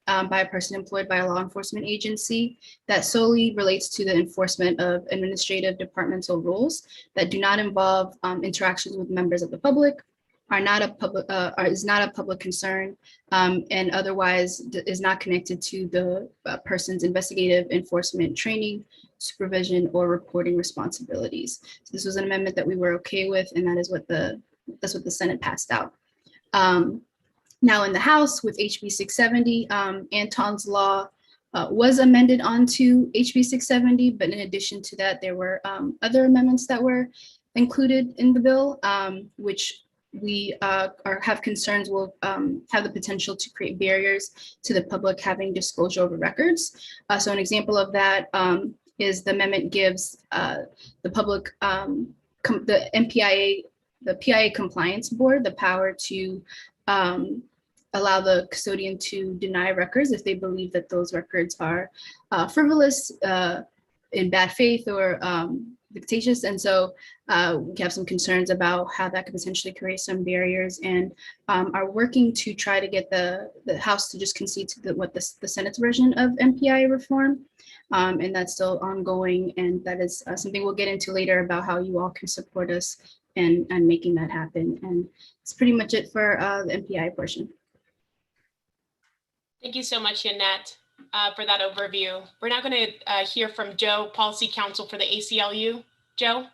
by a person employed by a law enforcement agency that solely relates to the enforcement of administrative departmental rules that do not involve interactions with members of the public, is not a public concern, and otherwise is not connected to the person's investigative enforcement training, supervision, or reporting responsibilities. So this was an amendment that we were okay with, and that's what the Senate passed out. Now in the House with HB 670, Anton's law was amended onto HB 670, but in addition to that, there were other amendments that were included in the bill, which we have concerns will have the potential to create barriers to the public having disclosure over records. So an example of that is the amendment gives the public, the MPIA, the PIA Compliance Board, the power to allow the custodian to deny records if they believe that those records are frivolous, in bad faith, or fictitious. And so we have some concerns about how that could potentially create some barriers, and are working to try to get the House to just concede to what the Senate's version of MPI reform. And that's still ongoing. And that is something we'll get into later about how you all can support us and making that happen. And it's pretty much it for the MPI portion. Thank you so much, Yanette, for that overview. We're now going to hear from Joe, Policy Counsel for the ACLU. Joe?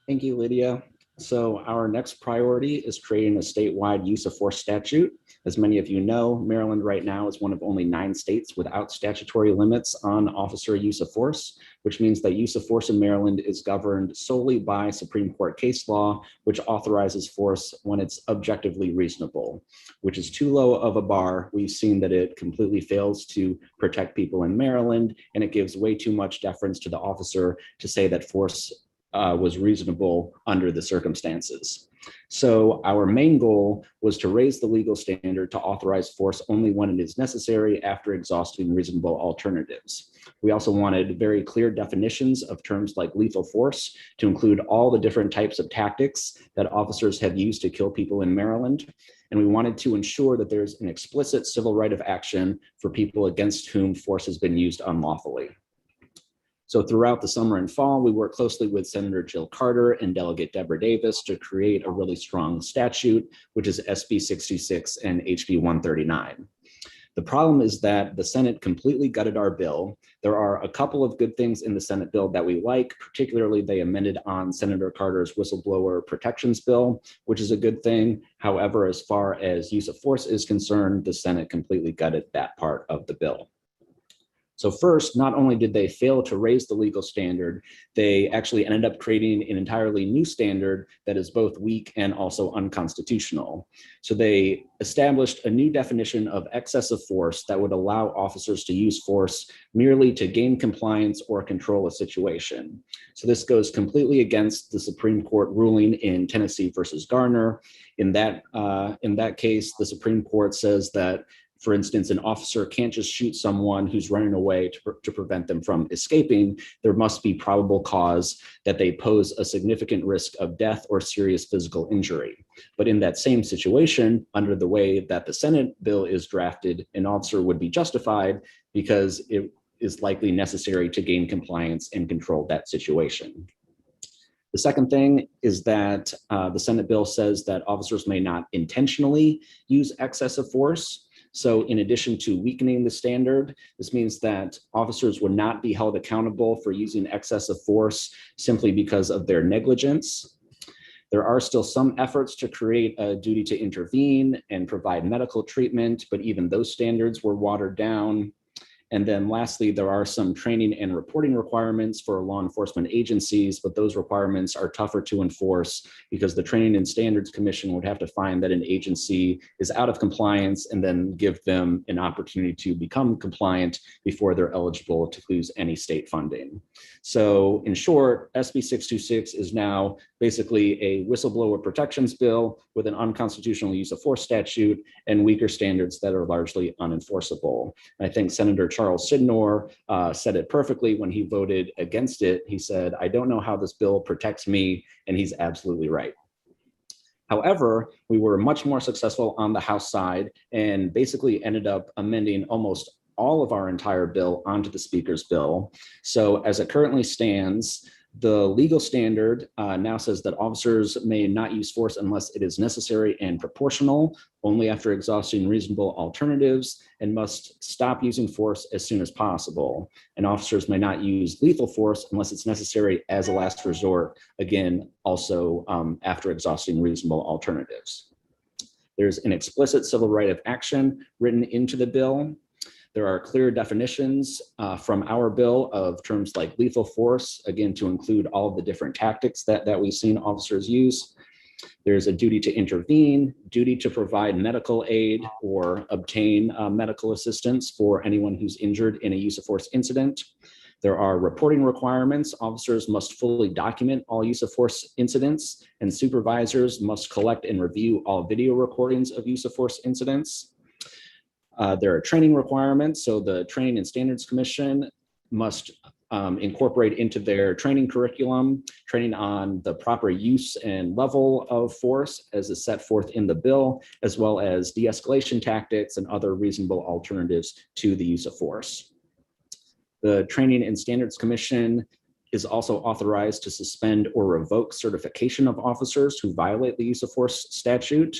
Thank you, Lydia. So our next priority is creating a statewide use of force statute. As many of you know, Maryland right now is one of only 9 states without statutory limits on officer use of force, which means that use of force in Maryland is governed solely by Supreme Court case law, which authorizes force when it's objectively reasonable, which is too low of a bar. We've seen that it completely fails to protect people in Maryland, and it gives way too much deference to the officer to say that force was reasonable under the circumstances. So our main goal was to raise the legal standard to authorize force only when it is necessary after exhausting reasonable alternatives. We also wanted very clear definitions of terms like lethal force to include all the different types of tactics that officers have used to kill people in Maryland. And we wanted to ensure that there's an explicit civil right of action for people against whom force has been used unlawfully. So throughout the summer and fall, we worked closely with Senator Jill Carter and Delegate Deborah Davis to create a really strong statute, which is SB 66 and HB 139. The problem is that the Senate completely gutted our bill. There are a couple of good things in the Senate bill that we like, particularly they amended on Senator Carter's whistleblower protections bill, which is a good thing. However, as far as use of force is concerned, the Senate completely gutted that part of the bill. So first, not only did they fail to raise the legal standard, they actually ended up creating an entirely new standard that is both weak and also unconstitutional. So they established a new definition of excessive force that would allow officers to use force merely to gain compliance or control a situation. So this goes completely against the Supreme Court ruling in Tennessee versus Garner. In that case, the Supreme Court says that, for instance, an officer can't just shoot someone who's running away to prevent them from escaping. There must be probable cause that they pose a significant risk of death or serious physical injury. But in that same situation, under the way that the Senate bill is drafted, an officer would be justified because it is likely necessary to gain compliance and control that situation. The second thing is that the Senate bill says that officers may not intentionally use excessive force. So in addition to weakening the standard, this means that officers would not be held accountable for using excessive force simply because of their negligence. There are still some efforts to create a duty to intervene and provide medical treatment, but even those standards were watered down. And then lastly, there are some training and reporting requirements for law enforcement agencies, but those requirements are tougher to enforce because the Training and Standards Commission would have to find that an agency is out of compliance and then give them an opportunity to become compliant before they're eligible to lose any state funding. So in short, SB 626 is now basically a whistleblower protections bill with an unconstitutional use of force statute and weaker standards that are largely unenforceable. And I think Senator Charles Sidnor said it perfectly when he voted against it. He said, "I don't know how this bill protects me," and he's absolutely right. However, we were much more successful on the House side and basically ended up amending almost all of our entire bill onto the Speaker's bill. So as it currently stands, the legal standard now says that officers may not use force unless it is necessary and proportional, only after exhausting reasonable alternatives, and must stop using force as soon as possible. And officers may not use lethal force unless it's necessary as a last resort, again, also after exhausting reasonable alternatives. There's an explicit civil right of action written into the bill. There are clear definitions from our bill of terms like lethal force, again, to include all of the different tactics that we've seen officers use. There's a duty to intervene, duty to provide medical aid or obtain medical assistance for anyone who's injured in a use of force incident. There are reporting requirements. Officers must fully document all use of force incidents, and supervisors must collect and review all video recordings of use of force incidents. There are training requirements. So the Training and Standards Commission must incorporate into their training curriculum, training on the proper use and level of force as is set forth in the bill, as well as de-escalation tactics and other reasonable alternatives to the use of force. The Training and Standards Commission is also authorized to suspend or revoke certification of officers who violate the use of force statute.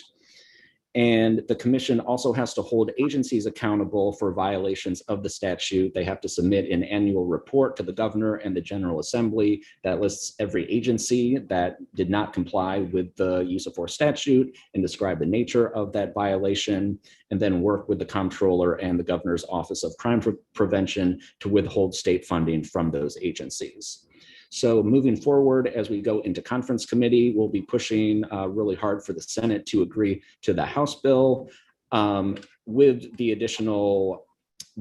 And the commission also has to hold agencies accountable for violations of the statute. They have to submit an annual report to the governor and the General Assembly that lists every agency that did not comply with the use of force statute and describe the nature of that violation, and then work with the comptroller and the governor's Office of Crime Prevention to withhold state funding from those agencies. So moving forward, as we go into conference committee, we'll be pushing really hard for the Senate to agree to the House bill with the additional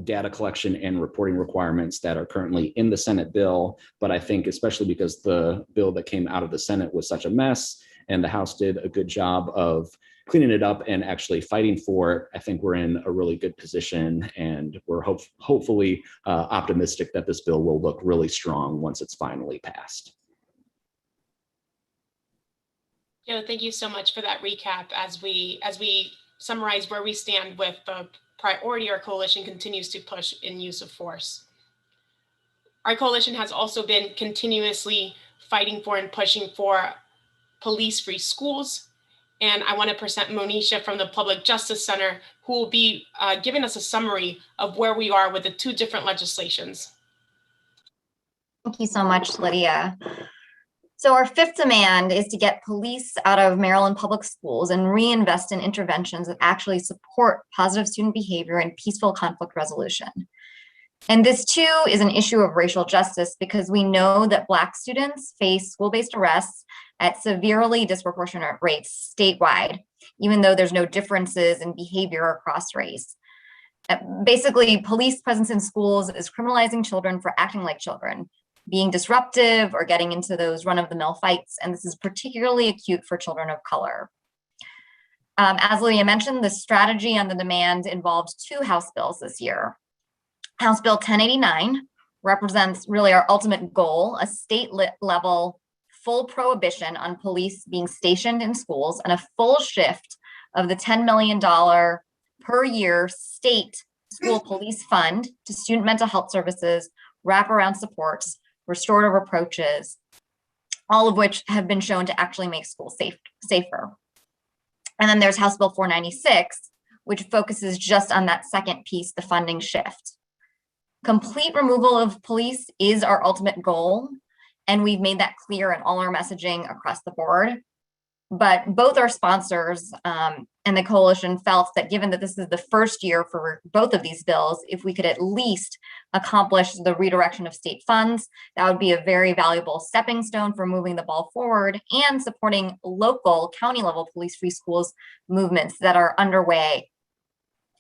data collection and reporting requirements that are currently in the Senate bill. But I think especially because the bill that came out of the Senate was such a mess and the House did a good job of cleaning it up and actually fighting for it, I think we're in a really good position, and we're hopefully optimistic that this bill will look really strong once it's finally passed. Joe, thank you so much for that recap as we summarize where we stand with the priority our coalition continues to push in use of force. Our coalition has also been continuously fighting for and pushing for police-free schools. And I want to present Monisha from the Public Justice Center, who will be giving us a summary of where we are with the two different legislations. Thank you so much, Lydia. So our fifth demand is to get police out of Maryland public schools and reinvest in interventions that actually support positive student behavior and peaceful conflict resolution. And this too is an issue of racial justice, because we know that Black students face school-based arrests at severely disproportionate rates statewide, even though there's no differences in behavior across race. Basically, police presence in schools is criminalizing children for acting like children, being disruptive or getting into those run-of-the-mill fights, and this is particularly acute for children of color. As Lydia mentioned, the strategy and the demand involved two House bills this year. House Bill 1089 represents really our ultimate goal, a state-level full prohibition on police being stationed in schools and a full shift of the $10 million per year state school police fund to student mental health services, wraparound supports, restorative approaches, all of which have been shown to actually make schools safer. And then there's House Bill 496, which focuses just on that second piece, the funding shift. Complete removal of police is our ultimate goal, and we've made that clear in all our messaging across the board. But both our sponsors and the coalition felt that given that this is the first year for both of these bills, if we could at least accomplish the redirection of state funds, that would be a very valuable stepping stone for moving the ball forward and supporting local county level police-free schools movements that are underway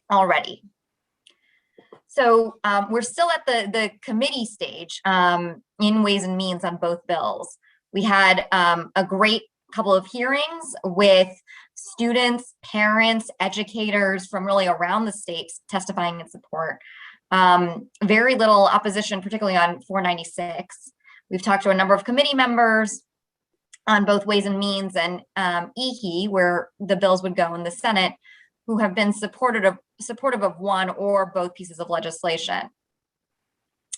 already. So we're still at the committee stage in Ways and Means on both bills. We had a great couple of hearings with students, parents, educators from really around the states testifying in support. Very little opposition, particularly on 496. We've talked to a number of committee members, on both Ways and Means and EHE, where the bills would go in the Senate, who have been supportive of one or both pieces of legislation.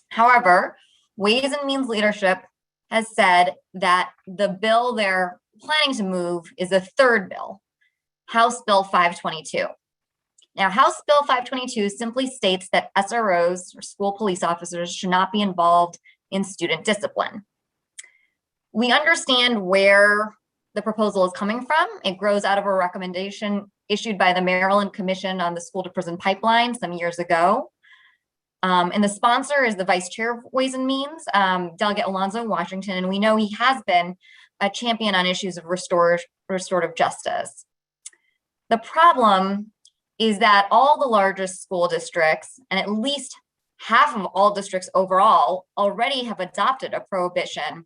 However, Ways and Means leadership has said that the bill they're planning to move is a third bill, House Bill 522. Now, House Bill 522 simply states that SROs, or school police officers, should not be involved in student discipline. We understand where the proposal is coming from. It grows out of a recommendation issued by the Maryland Commission on the School to Prison Pipeline some years ago. And the sponsor is the Vice Chair of Ways and Means, Delegate Alonzo Washington, and we know he has been a champion on issues of restorative justice. The problem is that all the largest school districts, and at least half of all districts overall, already have adopted a prohibition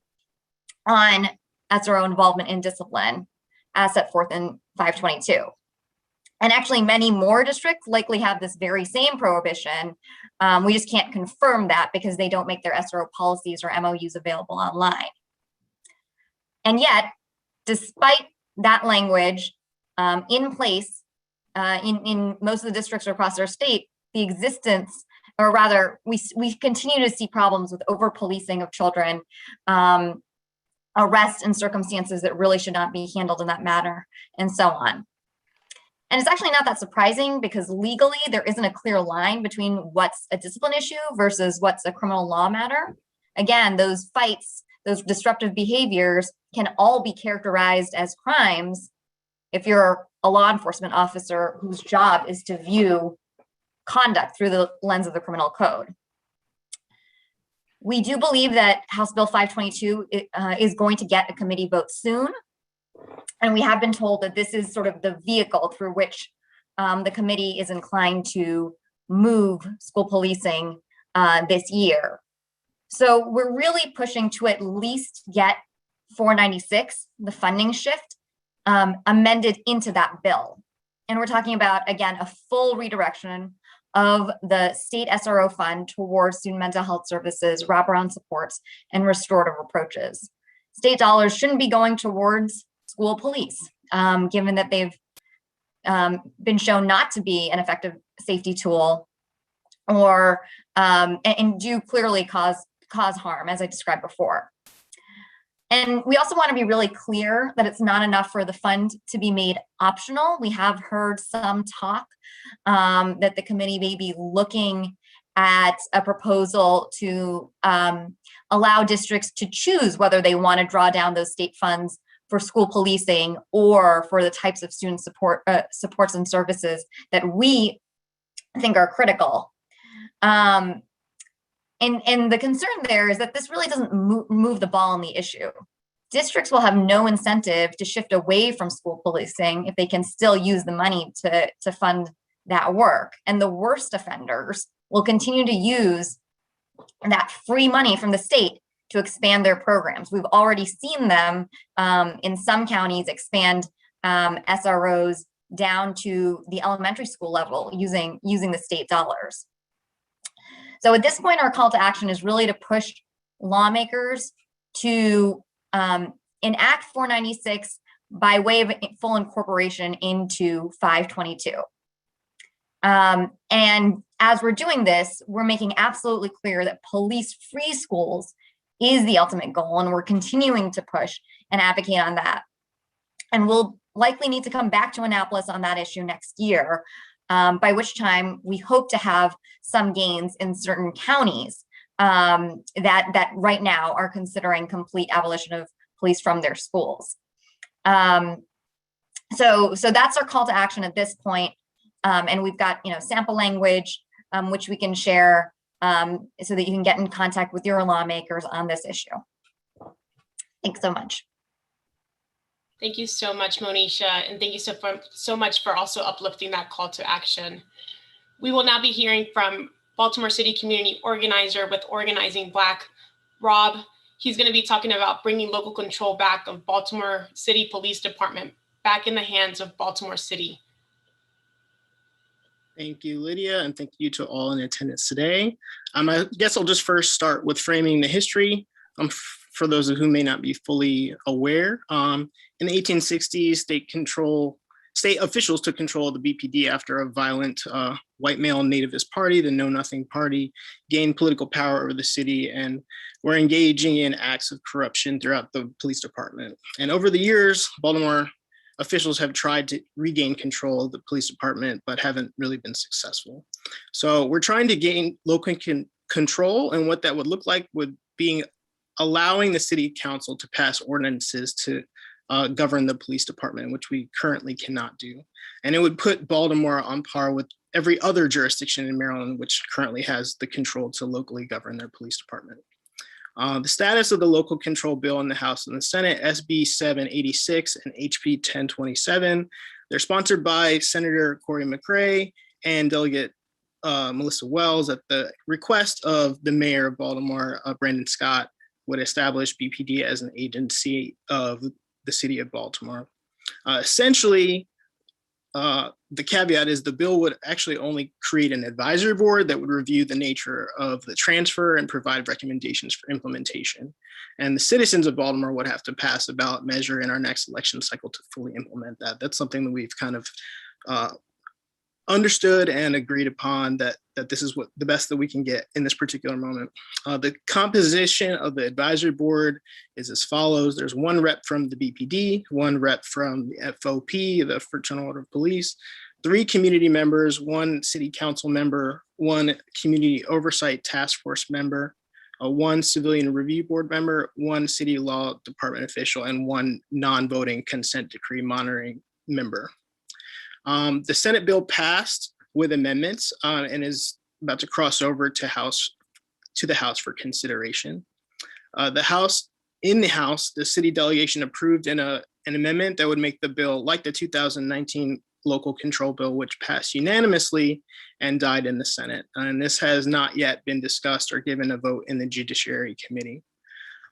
on SRO involvement in discipline as set forth in 522. And actually many more districts likely have this very same prohibition. We just can't confirm that because they don't make their SRO policies or MOUs available online. And yet, despite that language in place in most of the districts across our state, the existence, or rather, we continue to see problems with over-policing of children, arrest in circumstances that really should not be handled in that manner, and so on. And it's actually not that surprising because legally there isn't a clear line between what's a discipline issue versus what's a criminal law matter. Again, those fights, those disruptive behaviors can all be characterized as crimes if you're a law enforcement officer whose job is to view conduct through the lens of the criminal code. We do believe that House Bill 522 is going to get a committee vote soon. And we have been told that this is sort of the vehicle through which the committee is inclined to move school policing this year. So we're really pushing to at least get 496, the funding shift, amended into that bill. And we're talking about, again, a full redirection of the state SRO fund towards student mental health services, wraparound supports, and restorative approaches. State dollars shouldn't be going towards school police, given that they've been shown not to be an effective safety tool or and do clearly cause harm, as I described before. And we also want to be really clear that it's not enough for the fund to be made optional. We have heard some talk that the committee may be looking at a proposal to allow districts to choose whether they want to draw down those state funds for school policing or for the types of student supports and services that we think are critical. And the concern there is that this really doesn't move the ball on the issue. Districts will have no incentive to shift away from school policing if they can still use the money to fund that work. And the worst offenders will continue to use that free money from the state to expand their programs. We've already seen them in some counties expand SROs down to the elementary school level using the state dollars. So at this point, our call to action is really to push lawmakers to enact 496 by way of full incorporation into 522. And as we're doing this, we're making absolutely clear that police-free schools is the ultimate goal, and we're continuing to push and advocate on that. And we'll likely need to come back to Annapolis on that issue next year, by which time we hope to have some gains in certain counties that right now are considering complete abolition of police from their schools. So that's our call to action at this point. And we've got sample language which we can share so that you can get in contact with your lawmakers on this issue. Thanks so much. Thank you so much, Monisha, and thank you so much for also uplifting that call to action. We will now be hearing from Baltimore City community organizer with Organizing Black, Rob. He's going to be talking about bringing local control back of Baltimore City Police Department back in the hands of Baltimore City. Thank you, Lydia, and thank you to all in attendance today. I guess I'll just first start with framing the history. for those of who may not be fully aware, in the 1860s, state officials took control of the BPD after a violent white male nativist party, the Know Nothing Party, gained political power over the city and were engaging in acts of corruption throughout the police department. And over the years, Baltimore officials have tried to regain control of the police department, but haven't really been successful. So we're trying to gain local control, and what that would look like would be allowing the city council to pass ordinances to govern the police department, which we currently cannot do. And it would put Baltimore on par with every other jurisdiction in Maryland, which currently has the control to locally govern their police department. The status of the local control bill in the House and the Senate, SB 786 and HP 1027. They're sponsored by Senator Corey McRae and Delegate Melissa Wells at the request of the mayor of Baltimore, Brandon Scott, would establish BPD as an agency of the city of Baltimore. Essentially, the caveat is the bill would actually only create an advisory board that would review the nature of the transfer and provide recommendations for implementation. And the citizens of Baltimore would have to pass a ballot measure in our next election cycle to fully implement that. That's something that we've kind of understood and agreed upon, that this is what the best that we can get in this particular moment. The composition of the advisory board is as follows. There's one rep from the BPD, one rep from the FOP, the Fraternal Order of Police, 3 community members, 1 city council member, 1 community oversight task force member, 1 civilian review board member, 1 city law department official, and 1 non-voting consent decree monitoring member. The Senate bill passed with amendments and is about to cross over to the House for consideration. In the House, the city delegation approved an amendment that would make the bill like the 2019 local control bill, which passed unanimously and died in the Senate. And this has not yet been discussed or given a vote in the Judiciary Committee.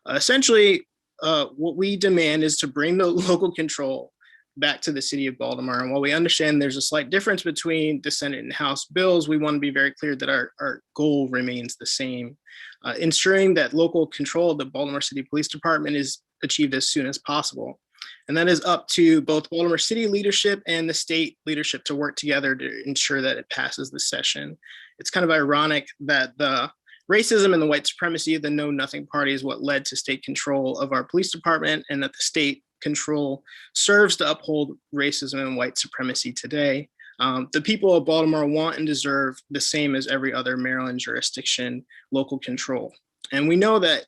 Essentially, what we demand is to bring the local control back to the city of Baltimore. And while we understand there's a slight difference between the Senate and House bills, we want to be very clear that our goal remains the same. Ensuring that local control of the Baltimore City Police Department is achieved as soon as possible. And that is up to both Baltimore City leadership and the state leadership to work together to ensure that it passes the session. It's kind of ironic that the racism and the white supremacy of the Know Nothing Party is what led to state control of our police department, and that the state control serves to uphold racism and white supremacy today. The people of Baltimore want and deserve the same as every other Maryland jurisdiction, local control. And we know that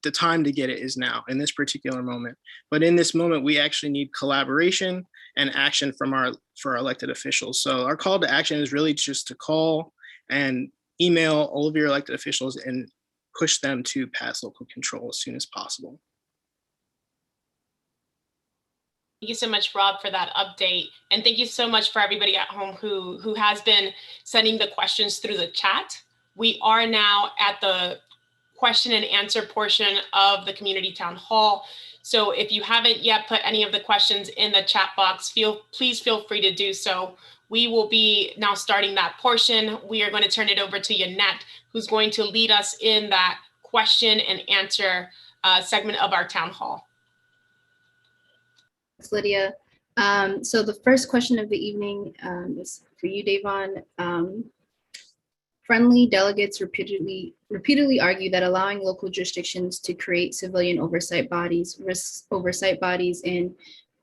the time to get it is now in this particular moment. But in this moment, we actually need collaboration and action for our elected officials. So our call to action is really just to call and email all of your elected officials and push them to pass local control as soon as possible. Thank you so much, Rob, for that update. And thank you so much for everybody at home who has been sending the questions through the chat. We are now at the question and answer portion of the community town hall. So if you haven't yet put any of the questions in the chat box, please feel free to do so. We will be now starting that portion. We are going to turn it over to Yannette, who's going to lead us in that question and answer segment of our town hall. Thanks, Lydia. So the first question of the evening is for you, Davon. Friendly delegates repeatedly argue that allowing local jurisdictions to create civilian oversight bodies, risk oversight bodies, and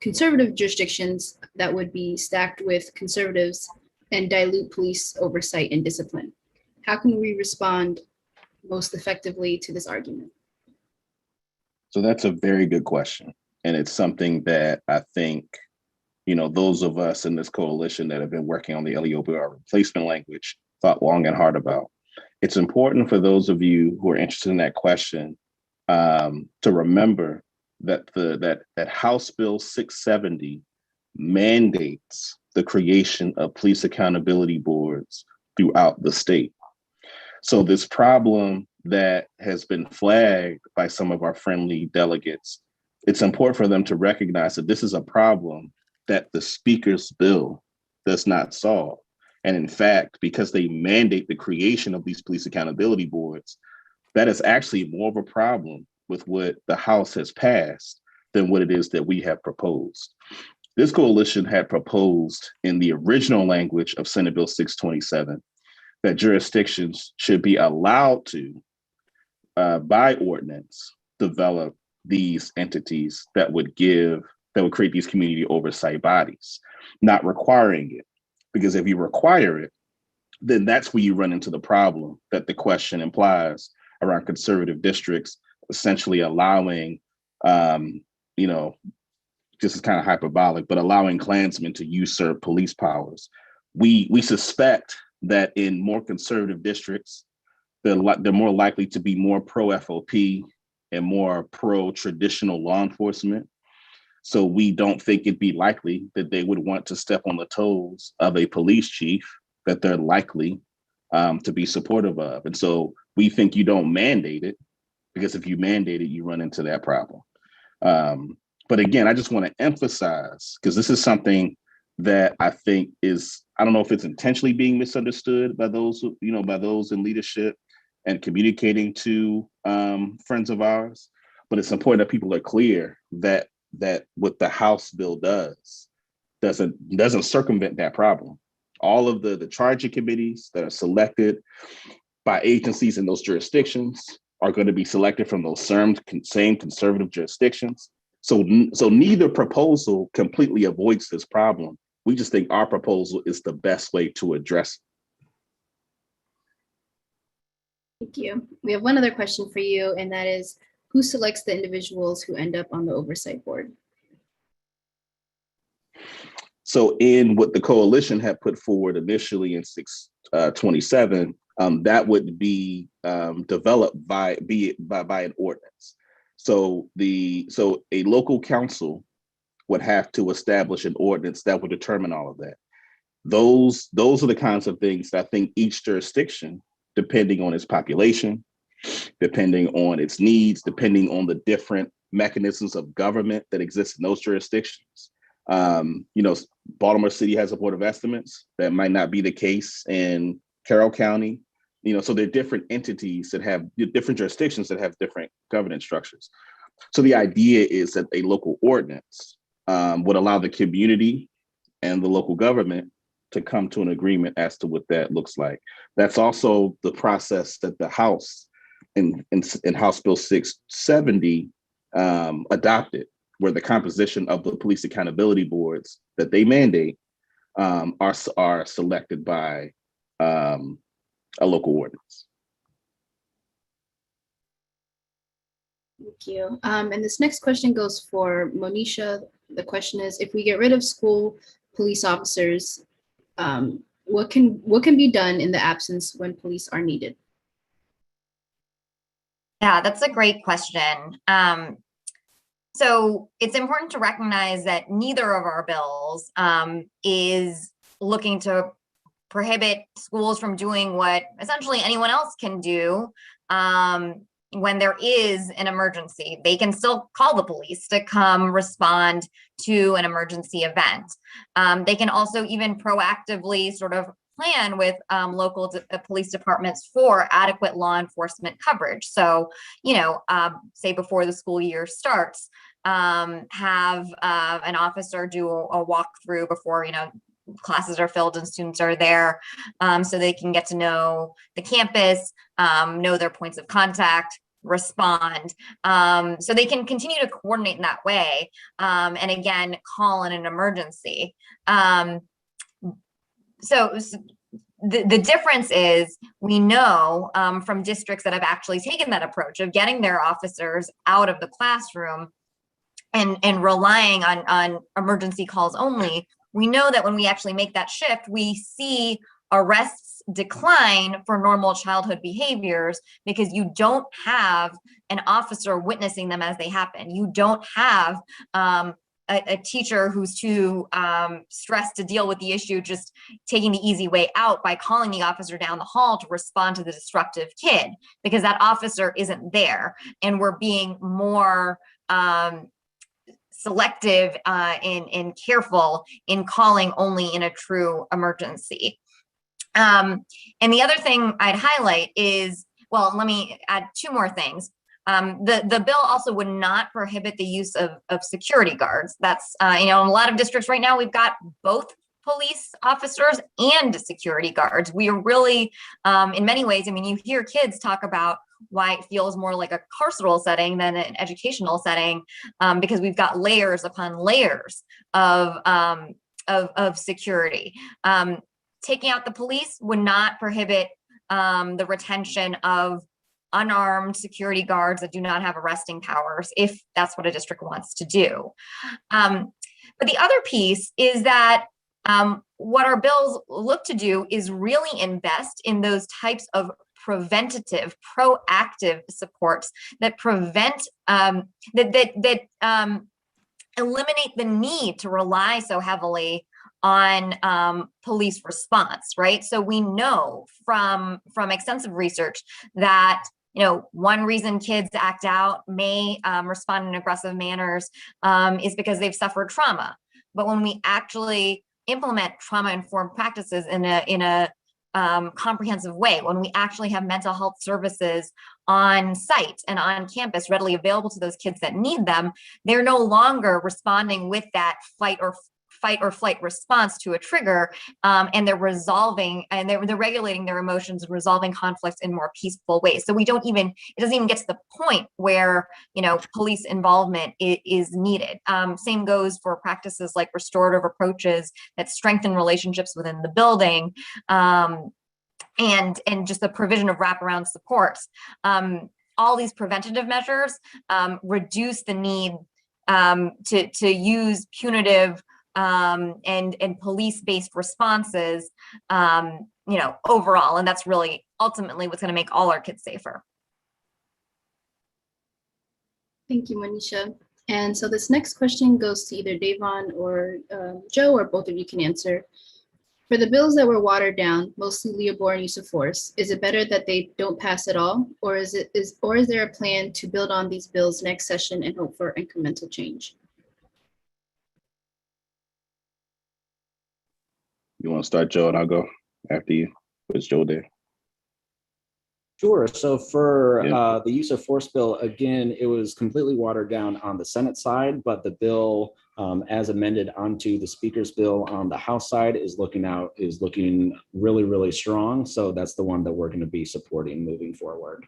conservative jurisdictions that would be stacked with conservatives and dilute police oversight and discipline. How can we respond most effectively to this argument? So that's a very good question. And it's something that I think, those of us in this coalition that have been working on the LEOPR replacement language thought long and hard about. It's important for those of you who are interested in that question to remember that that House Bill 670 mandates the creation of police accountability boards throughout the state. So this problem that has been flagged by some of our friendly delegates, it's important for them to recognize that this is a problem that the speaker's bill does not solve. And in fact, because they mandate the creation of these police accountability boards, that is actually more of a problem with what the House has passed than what it is that we have proposed. This coalition had proposed in the original language of Senate Bill 627 that jurisdictions should be allowed to, by ordinance, develop these entities that would create these community oversight bodies, not requiring it. Because if you require it, then that's where you run into the problem that the question implies around conservative districts, essentially allowing, this is kind of hyperbolic, but allowing Klansmen to usurp police powers. We suspect that in more conservative districts, they're more likely to be more pro-FOP and more pro-traditional law enforcement. So we don't think it'd be likely that they would want to step on the toes of a police chief that they're likely to be supportive of. And so we think you don't mandate it, because if you mandate it, you run into that problem. But again, I just want to emphasize, because this is something that I think is, I don't know if it's intentionally being misunderstood by those in leadership and communicating to friends of ours, but it's important that people are clear that what the House bill doesn't circumvent that problem. All of the charging committees that are selected by agencies in those jurisdictions are going to be selected from those same conservative jurisdictions. So neither proposal completely avoids this problem. We just think our proposal is the best way to address it. Thank you. We have one other question for you, and that is, who selects the individuals who end up on the oversight board? So in what the coalition had put forward initially in 627, that would be developed by an ordinance. So a local council would have to establish an ordinance that would determine all of that. Those are the kinds of things that I think each jurisdiction, depending on its population, depending on its needs, depending on the different mechanisms of government that exist in those jurisdictions. Baltimore City has a board of estimates. That might not be the case in Carroll County. So there are different entities that have different jurisdictions that have different governance structures. So the idea is that a local ordinance would allow the community and the local government to come to an agreement as to what that looks like. That's also the process that the House in House Bill 670 adopted, where the composition of the police accountability boards that they mandate are selected by a local ordinance. Thank you. And this next question goes for Monisha. The question is, if we get rid of school police officers, what can be done in the absence when police are needed? Yeah, that's a great question. So it's important to recognize that neither of our bills is looking to prohibit schools from doing what essentially anyone else can do when there is an emergency. They can still call the police to come respond to an emergency event. They can also even proactively sort of plan with local police departments for adequate law enforcement coverage. So, say before the school year starts, have an officer do a walkthrough before, classes are filled and students are there, so they can get to know the campus, know their points of contact, respond, so they can continue to coordinate in that way, and again, call in an emergency. So the difference is we know from districts that have actually taken that approach of getting their officers out of the classroom and relying on emergency calls only. We know that when we actually make that shift, we see arrests decline for normal childhood behaviors because you don't have an officer witnessing them as they happen. You don't have a teacher who's too stressed to deal with the issue, just taking the easy way out by calling the officer down the hall to respond to the disruptive kid, because that officer isn't there. And we're being more selective and careful in calling only in a true emergency. And the other thing I'd highlight is, well, let me add two more things. The bill also would not prohibit the use of security guards. That's, in a lot of districts right now, we've got both police officers and security guards. We are really, in many ways, you hear kids talk about why it feels more like a carceral setting than an educational setting, because we've got layers upon layers of security. Taking out the police would not prohibit the retention of unarmed security guards that do not have arresting powers, if that's what a district wants to do. But the other piece is that what our bills look to do is really invest in those types of preventative, proactive supports that prevent, eliminate the need to rely so heavily on police response, right? So we know from extensive research that one reason kids act out, may respond in aggressive manners, is because they've suffered trauma. But when we actually implement trauma-informed practices in a comprehensive way, when we actually have mental health services on site and on campus readily available to those kids that need them, they're no longer responding with that fight or flight response to a trigger, and they're resolving and they're regulating their emotions and resolving conflicts in more peaceful ways. So it doesn't even get to the point where police involvement is needed. Same goes for practices like restorative approaches that strengthen relationships within the building, and just the provision of wraparound supports. All these preventative measures reduce the need to use punitive and police-based responses, overall, and that's really ultimately what's going to make all our kids safer. Thank you, Monisha. And so this next question goes to either Davon or Joe, or both of you can answer. For the bills that were watered down, mostly Leoborn use of force, is it better that they don't pass at all, or is there a plan to build on these bills next session and hope for incremental change? You want to start, Joe, and I'll go after you. It's Joe there. Sure. So for the use of force bill, again, it was completely watered down on the Senate side, but the bill as amended onto the speaker's bill on the House side is looking really, really strong. So that's the one that we're going to be supporting moving forward.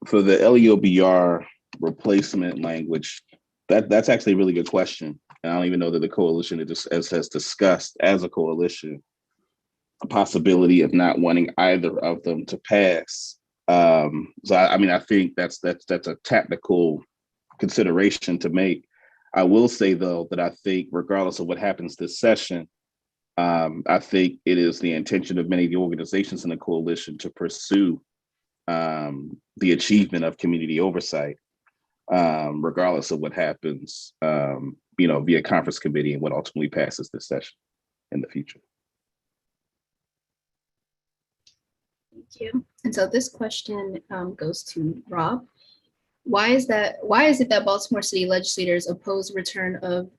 For the LEOBR replacement language, that's actually a really good question. And I don't even know that the coalition has discussed as a coalition a possibility of not wanting either of them to pass. So I think that's a tactical consideration to make. I will say though that I think regardless of what happens this session, I think it is the intention of many of the organizations in the coalition to pursue the achievement of community oversight, regardless of what happens, via conference committee and what ultimately passes this session in the future. Thank you. And so this question goes to Rob. Why is it that Baltimore City legislators oppose return of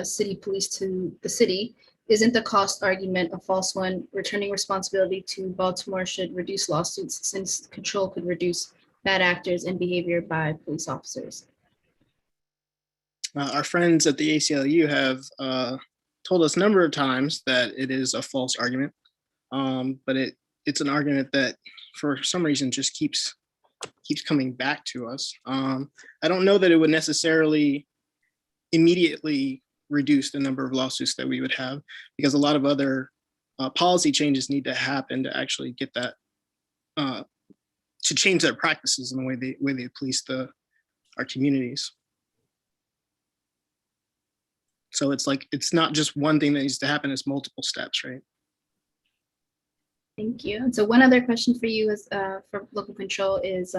city police to the city? Isn't the cost argument a false one? Returning responsibility to Baltimore should reduce lawsuits, since control could reduce bad actors and behavior by police officers. Our friends at the ACLU have told us a number of times that it is a false argument, but it's an argument that for some reason just keeps coming back to us. I don't know that it would necessarily immediately reduce the number of lawsuits that we would have, because a lot of other policy changes need to happen to actually get that, to change their practices and the way they police our communities. So it's not just one thing that needs to happen, it's multiple steps, right? Thank you. And so one other question for you is for local control is,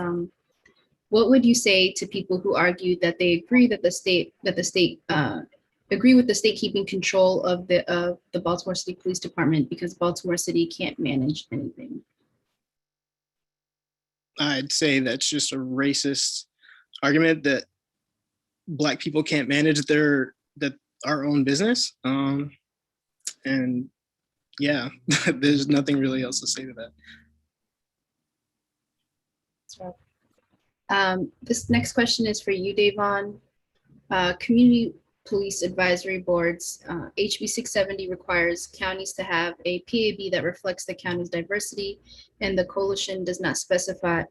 what would you say to people who argue that they agree that the state agree with the state keeping control of the Baltimore City Police Department because Baltimore City can't manage anything? I'd say that's just a racist argument that Black people can't manage our own business. And yeah, there's nothing really else to say to that. This next question is for you, Davon. Community Police Advisory Boards, HB 670 requires counties to have a PAB that reflects the county's diversity, and the coalition does not specify.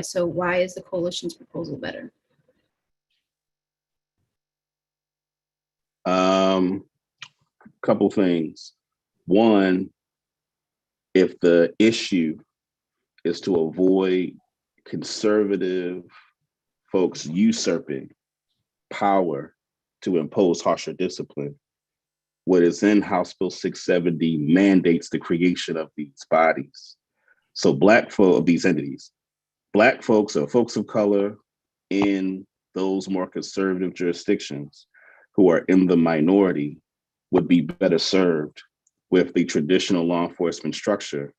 So why is the coalition's proposal better? Couple things. One, if the issue is to avoid conservative folks usurping power to impose harsher discipline, what is in House Bill 670 mandates the creation of these bodies. So Black folk of these entities, Black folks or folks of color in those more conservative jurisdictions who are in the minority would be better served with the traditional law enforcement structure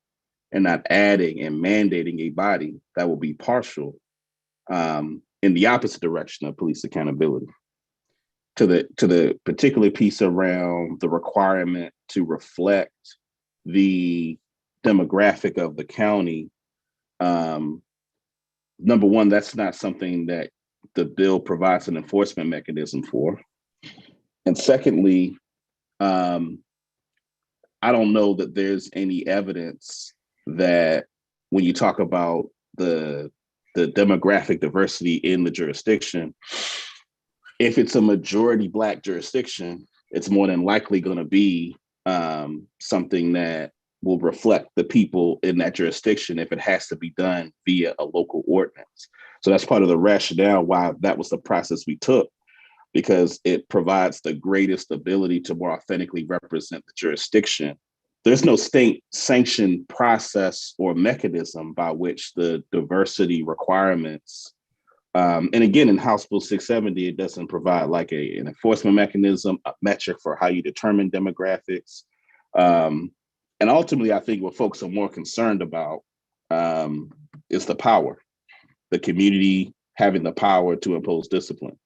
and not adding and mandating a body that will be partial in the opposite direction of police accountability. To the particular piece around the requirement to reflect the demographic of the county, number one, that's not something that the bill provides an enforcement mechanism for. And secondly, I don't know that there's any evidence that when you talk about the demographic diversity in the jurisdiction, if it's a majority Black jurisdiction, it's more than likely going to be something that will reflect the people in that jurisdiction if it has to be done via a local ordinance. So that's part of the rationale why that was the process we took, because it provides the greatest ability to more authentically represent the jurisdiction. There's no state sanctioned process or mechanism by which the diversity requirements, and again, in House Bill 670, it doesn't provide like an enforcement mechanism, a metric for how you determine demographics. And ultimately, I think what folks are more concerned about is the power, the community having the power to impose discipline.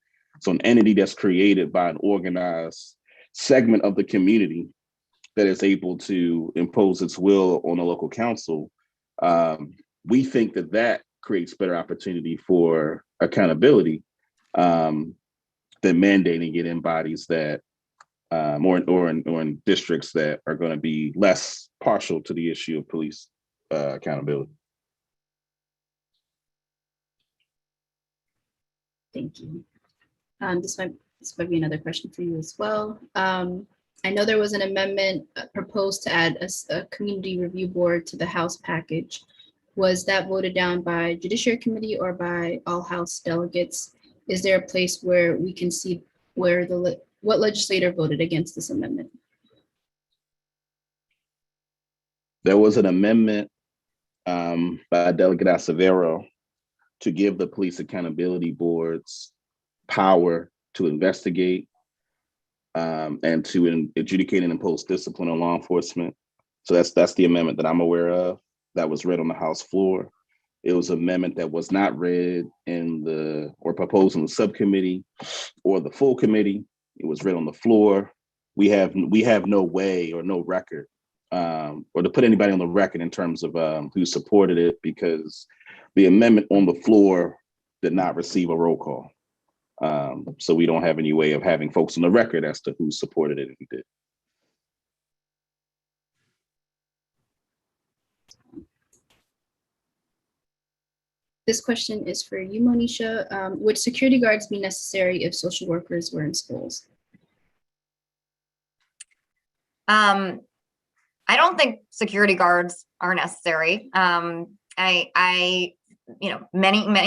So an entity that's created by an organized segment of the community that is able to impose its will on a local council, we think that creates better opportunity for accountability than mandating it in bodies that, or in districts that are going to be less partial to the issue of police accountability. Thank you. This might be another question for you as well. I know there was an amendment proposed to add a community review board to the House package. Was that voted down by Judiciary Committee or by all House delegates? Is there a place where we can see where what legislator voted against this amendment? There was an amendment by Delegate Acevedo to give the police accountability boards power to investigate and to adjudicate and impose discipline on law enforcement. So that's the amendment that I'm aware of that was read on the House floor. It was an amendment that was not read or proposed in the subcommittee or the full committee. It was read on the floor. We have no way or no record or to put anybody on the record in terms of who supported it, because the amendment on the floor did not receive a roll call. So we don't have any way of having folks on the record as to who supported it and who did. This question is for you, Monisha. Would security guards be necessary if social workers were in schools? I don't think security guards are necessary. Many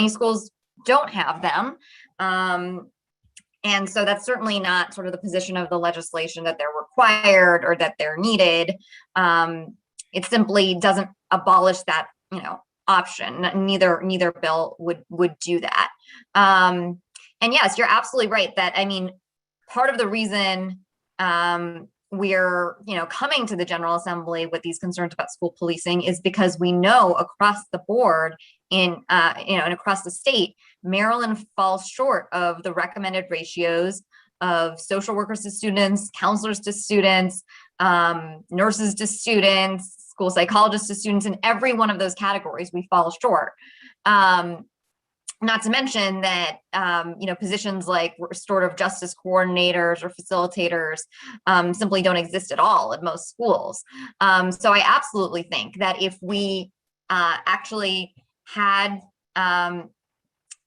schools don't have them. And so that's certainly not sort of the position of the legislation that they're required or that they're needed. It simply doesn't abolish that, option. Neither bill would do that. And yes, you're absolutely right that, part of the reason we're, coming to the General Assembly with these concerns about school policing is because we know across the board and across the state, Maryland falls short of the recommended ratios of social workers to students, counselors to students, nurses to students, school psychologists to students. In every one of those categories, we fall short. Not to mention that, positions like restorative justice coordinators or facilitators simply don't exist at all at most schools. So I absolutely think that if we actually had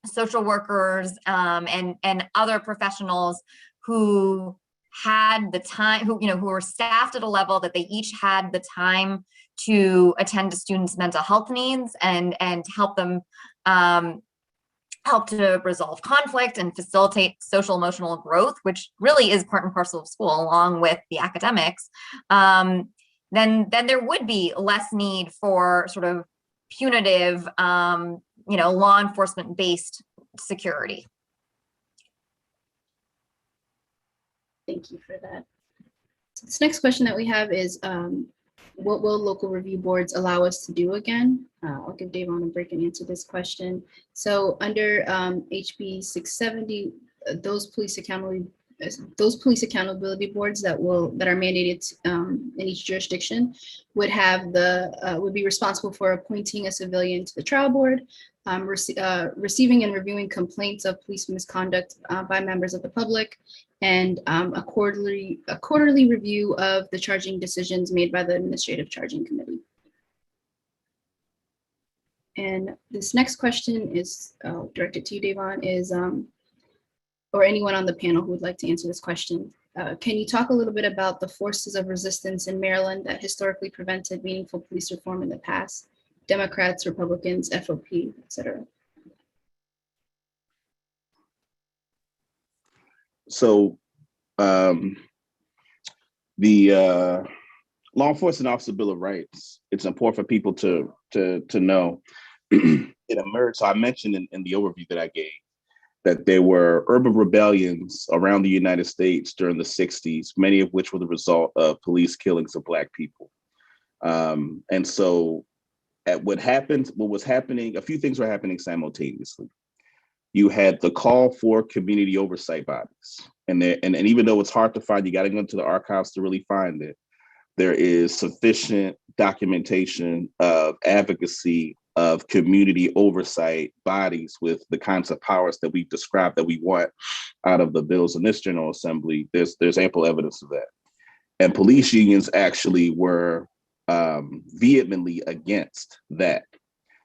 social workers and other professionals who had the time, who were staffed at a level that they each had the time to attend to students' mental health needs and help them help to resolve conflict and facilitate social emotional growth, which really is part and parcel of school along with the academics, then there would be less need for sort of punitive, law enforcement based security. Thank you for that. So this next question that we have is, what will local review boards allow us to do again? I'll give Davon a break and answer this question. So under HB 670, those police accountability boards that are mandated in each jurisdiction would be responsible for appointing a civilian to the trial board, receiving and reviewing complaints of police misconduct by members of the public, and a quarterly review of the charging decisions made by the Administrative Charging Committee. And this next question is directed to you, Davon, is, or anyone on the panel who would like to answer this question. Can you talk a little bit about the forces of resistance in Maryland that historically prevented meaningful police reform in the past? Democrats, Republicans, FOP, et cetera. So the Law Enforcement Officer Bill of Rights, it's important for people to know. It emerged, so I mentioned in the overview that I gave, that there were urban rebellions around the United States during the 60s, many of which were the result of police killings of Black people. And so what was happening, a few things were happening simultaneously. You had the call for community oversight bodies. And even though it's hard to find, you got to go into the archives to really find it, there is sufficient documentation of advocacy of community oversight bodies with the kinds of powers that we've described that we want out of the bills in this General Assembly. There's ample evidence of that. And police unions actually were vehemently against that.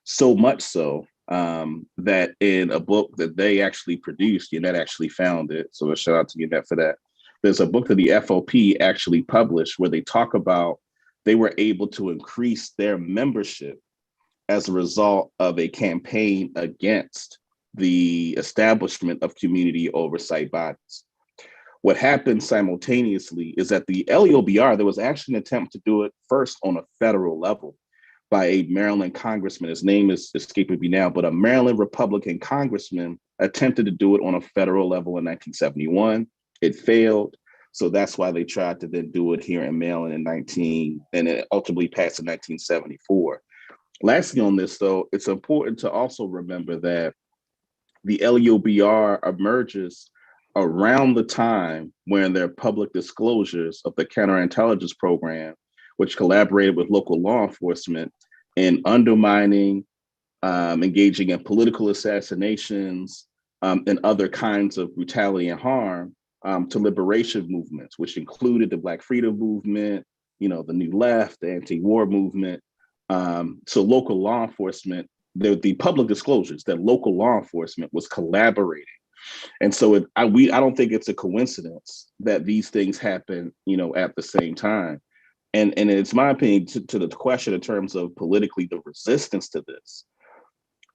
So much so that in a book that they actually produced, Yannette actually found it, so a shout out to Yannette for that. There's a book that the FOP actually published where they talk about they were able to increase their membership as a result of a campaign against the establishment of community oversight bodies. What happened simultaneously is that the LEOBR, there was actually an attempt to do it first on a federal level by a Maryland congressman. His name is escaping me now, but a Maryland Republican congressman attempted to do it on a federal level in 1971. It failed. So that's why they tried to then do it here in Maryland and it ultimately passed in 1974. Lastly on this, though, it's important to also remember that the LEOBR emerges around the time when there are public disclosures of the counterintelligence program, which collaborated with local law enforcement in undermining, engaging in political assassinations, and other kinds of brutality and harm to liberation movements, which included the Black Freedom Movement, the New Left, the anti-war movement. So local law enforcement, the public disclosures that local law enforcement was collaborating. And so I don't think it's a coincidence that these things happen, at the same time. And it's my opinion to the question in terms of politically the resistance to this.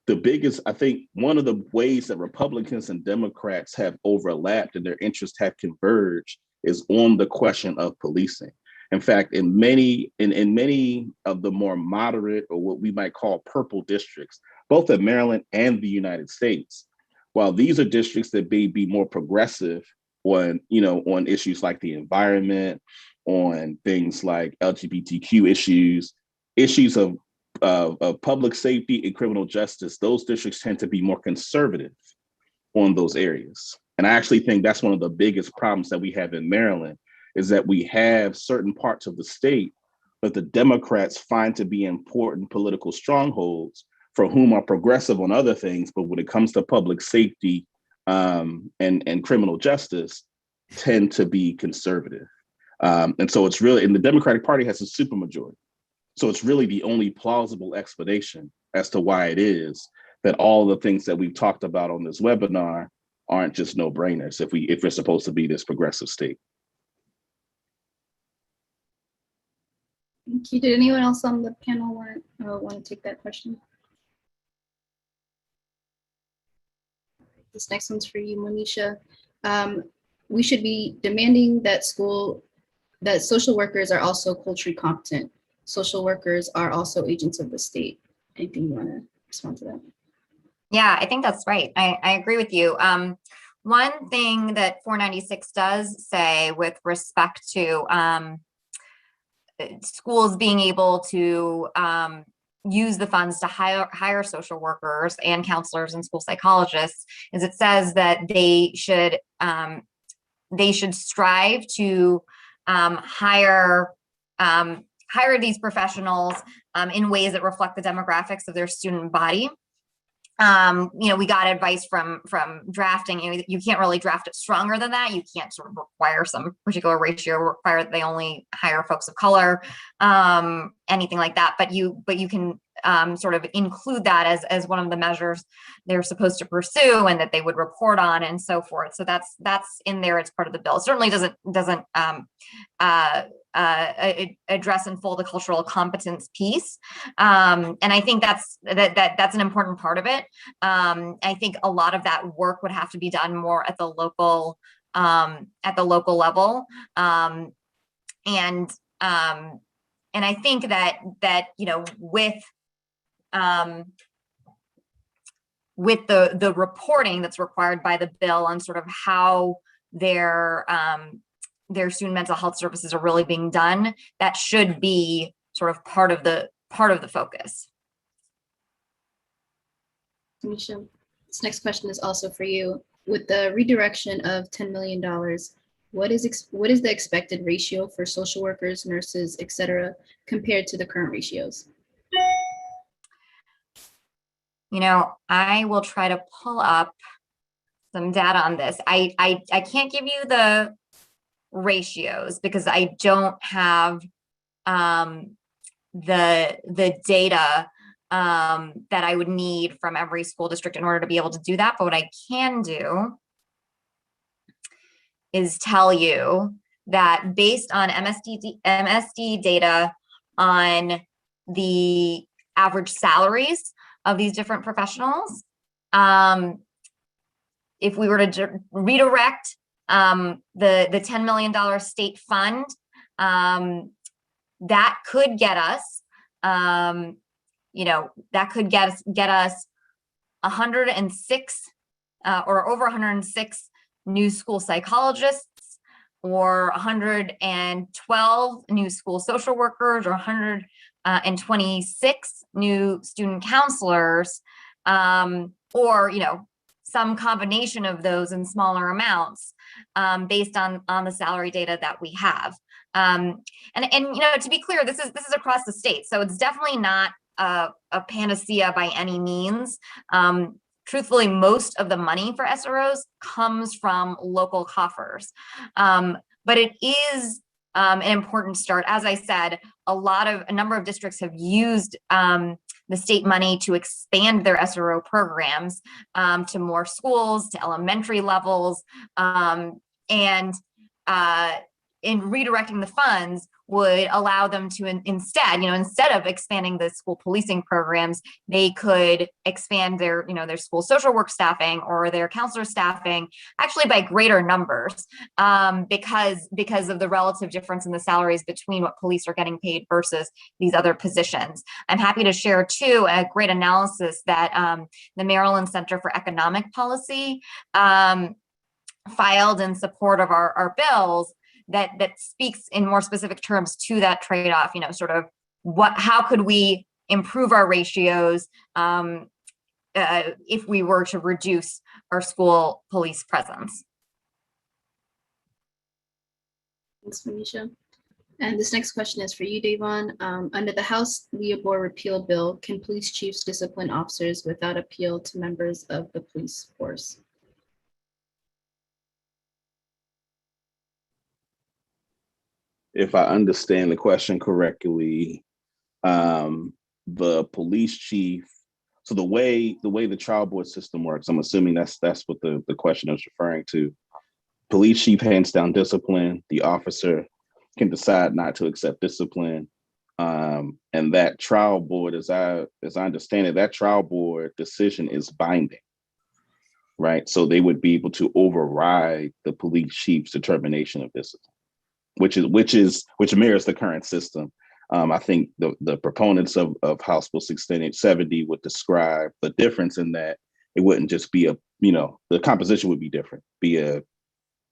The biggest, I think one of the ways that Republicans and Democrats have overlapped and their interests have converged is on the question of policing. In fact, in many of the more moderate or what we might call purple districts, both in Maryland and the United States, while these are districts that may be more progressive on issues like the environment, on things like LGBTQ issues of public safety and criminal justice, those districts tend to be more conservative on those areas. And I actually think that's one of the biggest problems that we have in Maryland, is that we have certain parts of the state but the Democrats find to be important political strongholds for whom are progressive on other things, but when it comes to public safety and criminal justice, tend to be conservative. And so it's really, and the Democratic Party has a supermajority. So it's really the only plausible explanation as to why it is that all the things that we've talked about on this webinar aren't just no-brainers if we're supposed to be this progressive state. Thank you. Did anyone else on the panel want to take that question? This next one's for you, Monisha. We should be demanding that social workers are also culturally competent. Social workers are also agents of the state. Anything you want to respond to that? Yeah, I think that's right. I agree with you. One thing that 496 does say with respect to schools being able to use the funds to hire social workers and counselors and school psychologists is it says that they should strive to hire these professionals in ways that reflect the demographics of their student body. We got advice from drafting. You can't really draft it stronger than that. You can't sort of require some particular ratio, require that they only hire folks of color, anything like that. But you can sort of include that as one of the measures they're supposed to pursue and that they would report on and so forth. So that's in there. It's part of the bill. It certainly doesn't address in full the cultural competence piece, and I think that's an important part of it. I think a lot of that work would have to be done more at the local level, and I think that with the reporting that's required by the bill on sort of how their student mental health services are really being done, that should be sort of part of the focus. Tanisha, this next question is also for you. With the redirection of $10 million, what is the expected ratio for social workers, nurses, et cetera, compared to the current ratios? I will try to pull up some data on this. I can't give you the ratios because I don't have the data that I would need from every school district in order to be able to do that. But what I can do is tell you that based on MSD data on the average salaries of these different professionals, if we were to redirect the $10 million state fund, that could get us, that could get us 106 or over 106 new school psychologists, or 112 new school social workers, or 126 new student counselors, or some combination of those in smaller amounts, based on the salary data that we have. And to be clear, this is across the state, so it's definitely not a panacea by any means. Truthfully, most of the money for SROs comes from local coffers, but it is an important start. As I said, a number of districts have used the state money to expand their SRO programs to more schools, to elementary levels, and in redirecting the funds would allow them to instead of expanding the school policing programs, they could expand their school social work staffing or their counselor staffing actually by greater numbers, because of the relative difference in the salaries between what police are getting paid versus these other positions. I'm happy to share too a great analysis that the Maryland Center for Economic Policy filed in support of our bills that speaks in more specific terms to that trade-off, sort of how could we improve our ratios if we were to reduce our school police presence. Thanks, Manisha. And this next question is for you, Davon. Under the House Leopold repeal bill, can police chiefs discipline officers without appeal to members of the police force? If I understand the question correctly, the police chief, so the way the trial board system works, I'm assuming that's what the question is referring to. Police chief hands down discipline, the officer can decide not to accept discipline. And that trial board, as I understand it, that trial board decision is binding, right? So they would be able to override the police chief's determination of discipline, which mirrors the current system. I think the proponents of House Bill 670 would describe the difference in that it wouldn't just be the composition would be different, be a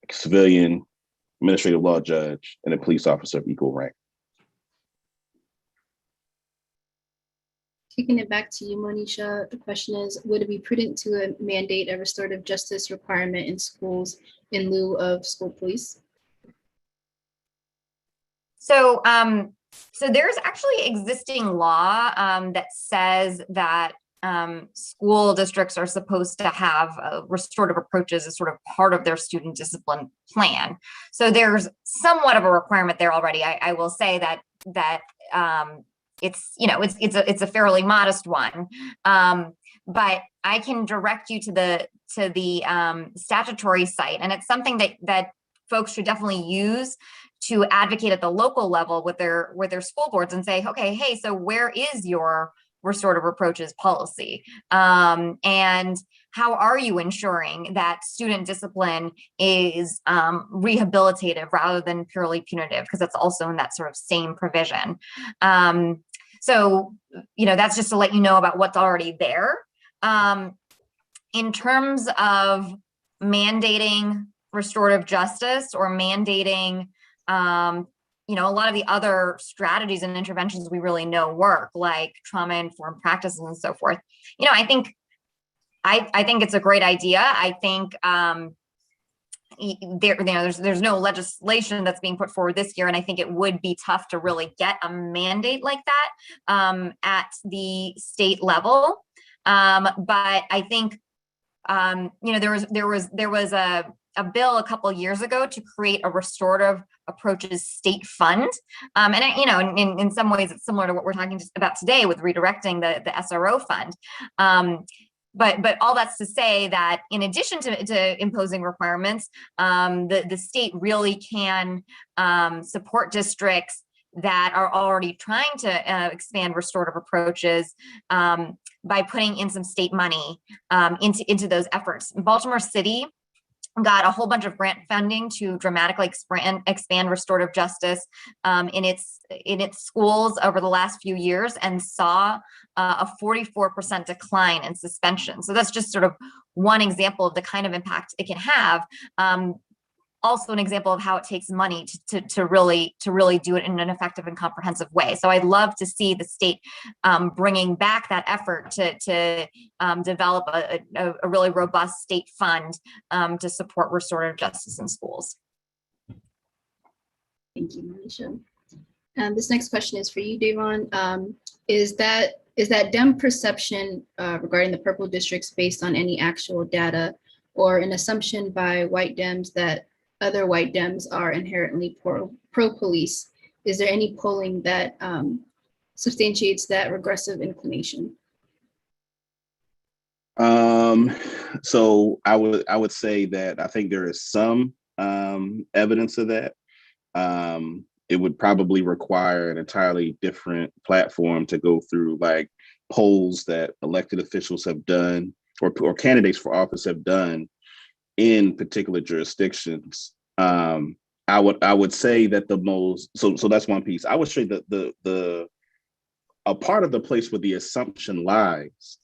civilian, administrative law judge, and a police officer of equal rank. Kicking it back to you, Monisha, the question is, would it be prudent to mandate a restorative justice requirement in schools in lieu of school police? So, so there's actually existing law that says that school districts are supposed to have restorative approaches as sort of part of their student discipline plan. So there's somewhat of a requirement there already. I will say that it's a fairly modest one, but I can direct you to the statutory site, and it's something that folks should definitely use to advocate at the local level with their school boards and say, okay, hey, so where is your restorative approaches policy? And how are you ensuring that student discipline is rehabilitative rather than purely punitive? Because that's also in that sort of same provision. So, that's just to let you know about what's already there. In terms of mandating restorative justice or mandating a lot of the other strategies and interventions we really know work, like trauma-informed practices and so forth. I think it's a great idea. I think there's no legislation that's being put forward this year, and I think it would be tough to really get a mandate like that at the state level. But I think there was a bill a couple of years ago to create a restorative approaches state fund. And in some ways it's similar to what we're talking about today with redirecting the SRO fund. But all that's to say that in addition to imposing requirements, the state really can support districts that are already trying to expand restorative approaches by putting in some state money into those efforts. Baltimore City got a whole bunch of grant funding to dramatically expand restorative justice in its schools over the last few years, and saw a 44% decline in suspension. So that's just sort of one example of the kind of impact it can have. Also an example of how it takes money to really do it in an effective and comprehensive way. So I'd love to see the state bringing back that effort to develop a really robust state fund to support restorative justice in schools. Thank you, Monisha. This next question is for you, Davon. Is that Dem perception regarding the purple districts based on any actual data, or an assumption by white Dems that other white Dems are inherently pro-police? Is there any polling that substantiates that regressive inclination? So I would say that I think there is some evidence of that. It would probably require an entirely different platform to go through, like polls that elected officials have done or candidates for office have done in particular jurisdictions. I would say that the most, so that's one piece. I would say that a part of the place where the assumption lies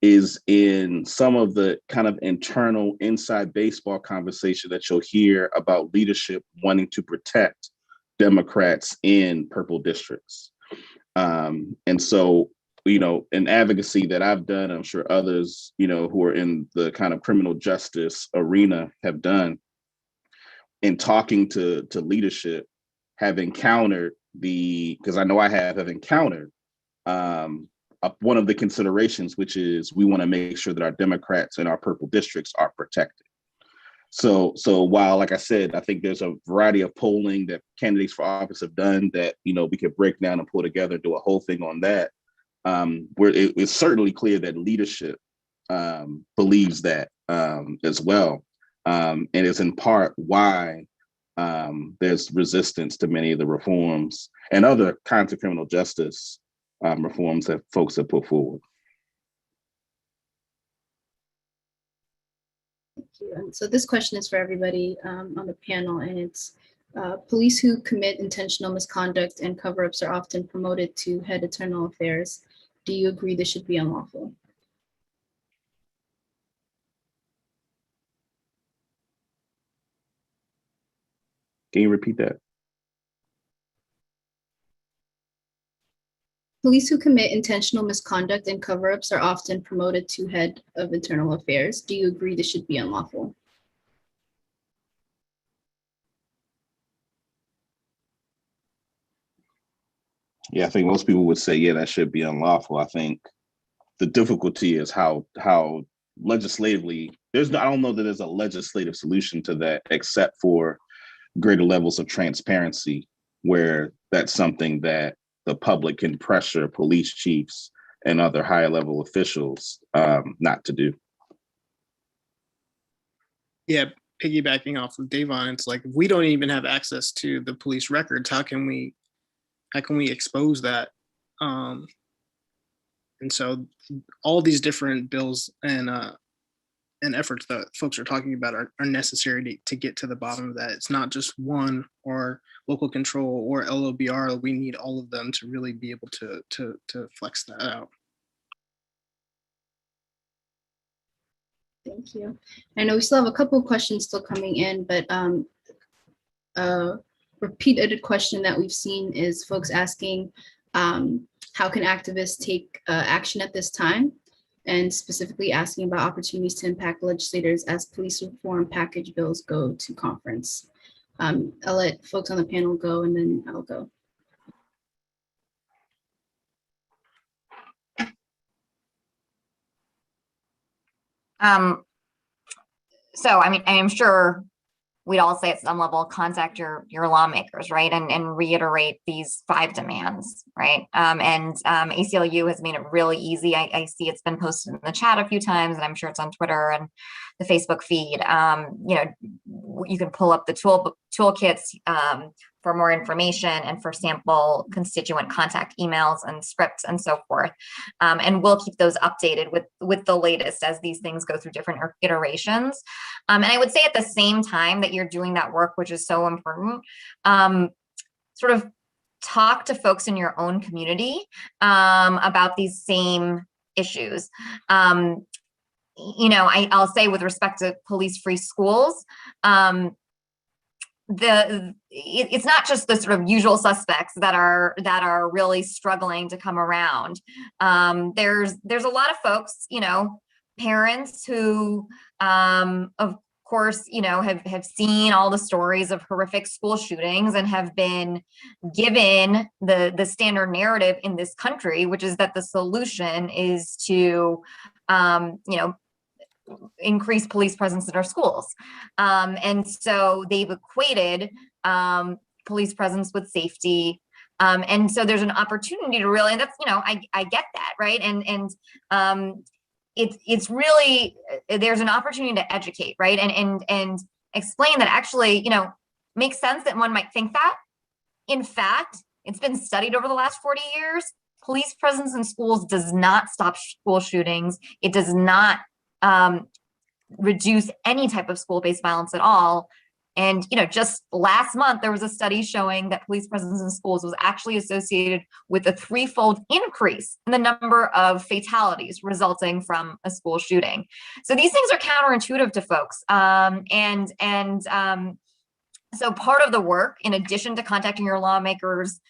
is in some of the kind of internal inside baseball conversation that you'll hear about leadership wanting to protect Democrats in purple districts. And so, an advocacy that I've done, I'm sure others, who are in the kind of criminal justice arena have done, in talking to leadership, have encountered because I know I have encountered one of the considerations, which is we want to make sure that our Democrats in our purple districts are protected. So while, like I said, I think there's a variety of polling that candidates for office have done that, we could break down and pull together and do a whole thing on that. Where it's certainly clear that leadership believes that as well. And it's in part why there's resistance to many of the reforms and other kinds of criminal justice reforms that folks have put forward. Thank you. And so this question is for everybody on the panel, and it's police who commit intentional misconduct and cover-ups are often promoted to head internal affairs. Do you agree this should be unlawful? Can you repeat that? Police who commit intentional misconduct and cover-ups are often promoted to head of internal affairs. Do you agree this should be unlawful? Yeah, I think most people would say, yeah, that should be unlawful. I think the difficulty is how legislatively, I don't know that there's a legislative solution to that, except for greater levels of transparency, where that's something that the public can pressure police chiefs and other higher level officials not to do. Yeah, piggybacking off of Davon, it's like, if we don't even have access to the police records, how can we expose that? And so all these different bills and efforts that folks are talking about are necessary to get to the bottom of that. It's not just one or local control or LOBR. We need all of them to really be able to flex that out. Thank you. I know we still have a couple of questions still coming in, but a repeated question that we've seen is folks asking, how can activists take action at this time? And specifically asking about opportunities to impact legislators as police reform package bills go to conference. I'll let folks on the panel go and then I'll go. So, I mean, I am sure we'd all say at some level, contact your lawmakers, right? And reiterate these 5 demands, right? ACLU has made it really easy. I see it's been posted in the chat a few times, and I'm sure it's on Twitter and the Facebook feed. You can pull up the toolkits for more information and for sample constituent contact emails and scripts and so forth. And we'll keep those updated with the latest as these things go through different iterations. And I would say at the same time that you're doing that work, which is so important, sort of talk to folks in your own community about these same issues. I'll say with respect to police-free schools, it's not just the sort of usual suspects that are really struggling to come around. There's a lot of folks, parents who, of course, have seen all the stories of horrific school shootings and have been given the standard narrative in this country, which is that the solution is to, increase police presence in our schools. And so they've equated police presence with safety. And so there's an opportunity to really, and that's, I get that, right? And it's really, there's an opportunity to educate, right? And explain that actually, makes sense that one might think that. In fact, it's been studied over the last 40 years. Police presence in schools does not stop school shootings. It does not reduce any type of school-based violence at all. And, just last month, there was a study showing that police presence in schools was actually associated with a 3-fold increase in the number of fatalities resulting from a school shooting. So these things are counterintuitive to folks. So part of the work, in addition to contacting your lawmakers,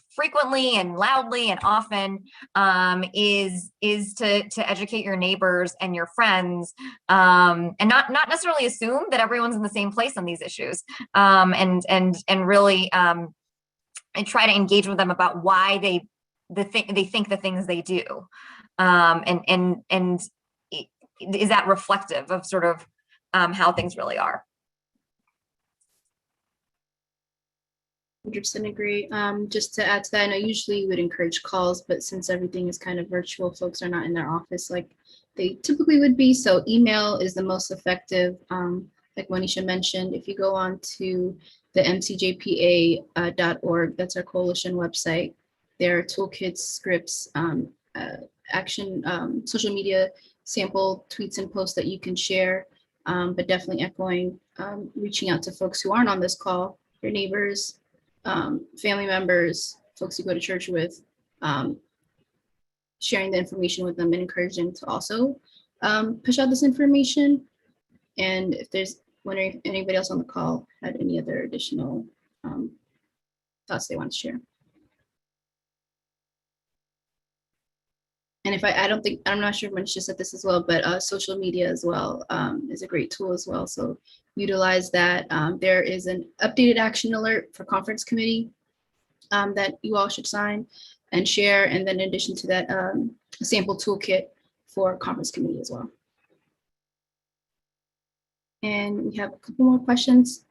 frequently and loudly and often, is to educate your neighbors and your friends, and not necessarily assume that everyone's in the same place on these issues, and really and try to engage with them about why they think the things they do, and is that reflective of sort of how things really are. 100% agree. Just to add to that, I know usually you would encourage calls, but since everything is kind of virtual, folks are not in their office like they typically would be. So email is the most effective. Like Monisha mentioned, if you go on to the MCJPA.org, that's our coalition website. There are toolkits, scripts, action, social media sample tweets and posts that you can share, but definitely echoing, reaching out to folks who aren't on this call, your neighbors, family members, folks you go to church with, sharing the information with them and encourage them to also push out this information. And if there's, wondering if anybody else on the call had any other additional thoughts they want to share. And if I'm not sure if Manisha said this as well, but social media as well is a great tool as well. So utilize that. There is an updated action alert for conference committee that you all should sign and share. And then in addition to that, a sample toolkit for conference committee as well. And we have a couple more questions.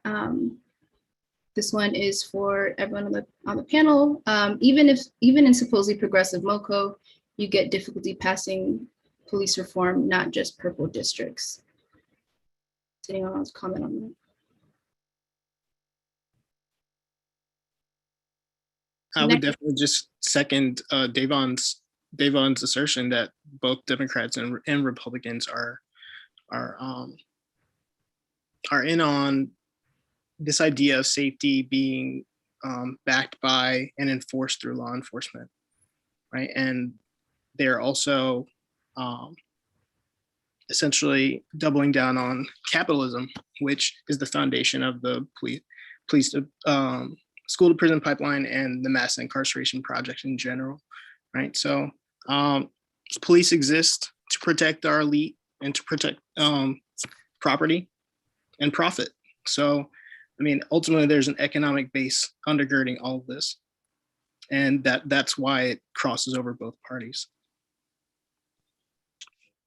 This one is for everyone on the panel. Even in supposedly progressive MoCo, you get difficulty passing police reform, not just purple districts. Does anyone else comment on that? I would definitely just second Davon's assertion that both Democrats and Republicans are in on this idea of safety being backed by and enforced through law enforcement, right? And they're also essentially doubling down on capitalism, which is the foundation of the police school to prison pipeline and the mass incarceration project in general, right? So police exist to protect our elite and to protect property and profit. So, I mean, ultimately there's an economic base undergirding all of this. And that's why it crosses over both parties.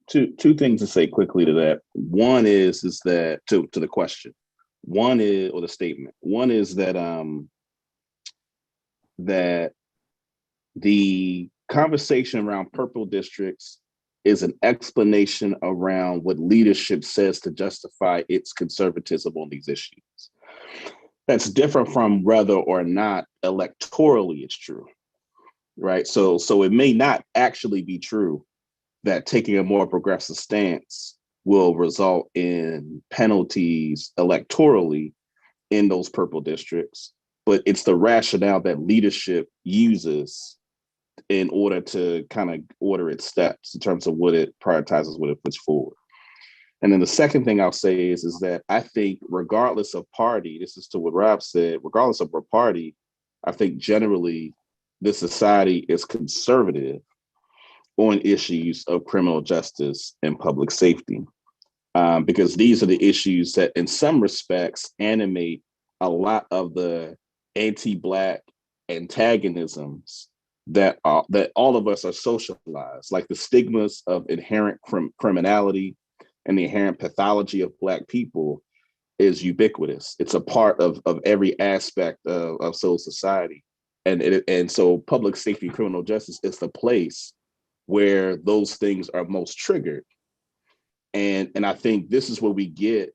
Two things to say quickly to that. One is that to the question. One is, or the statement. One is that that the conversation around purple districts is an explanation around what leadership says to justify its conservatism on these issues. That's different from whether or not electorally it's true, right? So it may not actually be true that taking a more progressive stance will result in penalties electorally in those purple districts, but it's the rationale that leadership uses in order to kind of order its steps in terms of what it prioritizes, what it puts forward. And then the second thing I'll say is that I think regardless of party, this is to what Rob said, regardless of our party, I think generally this society is conservative on issues of criminal justice and public safety, because these are the issues that in some respects animate a lot of the anti-Black antagonisms that all of us are socialized, like the stigmas of inherent criminality and the inherent pathology of Black people is ubiquitous. It's a part of every aspect of civil society. And so public safety and criminal justice is the place where those things are most triggered. And I think this is where we get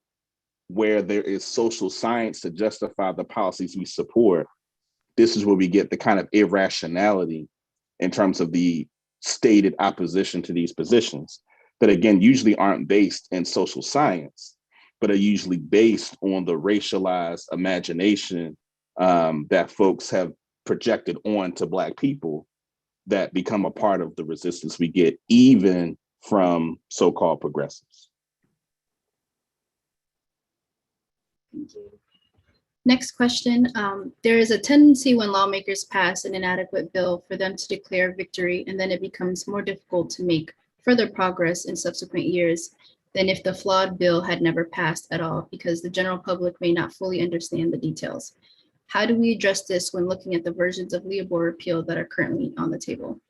where there is social science to justify the policies we support. This is where we get the kind of irrationality in terms of the stated opposition to these positions that, again, usually aren't based in social science, but are usually based on the racialized imagination that folks have projected onto Black people that become a part of the resistance we get, even from so-called progressives. Thank you. Next question. There is a tendency when lawmakers pass an inadequate bill for them to declare victory, and then it becomes more difficult to make further progress in subsequent years than if the flawed bill had never passed at all, because the general public may not fully understand the details. How do we address this when looking at the versions of Leopold repeal that are currently on the table?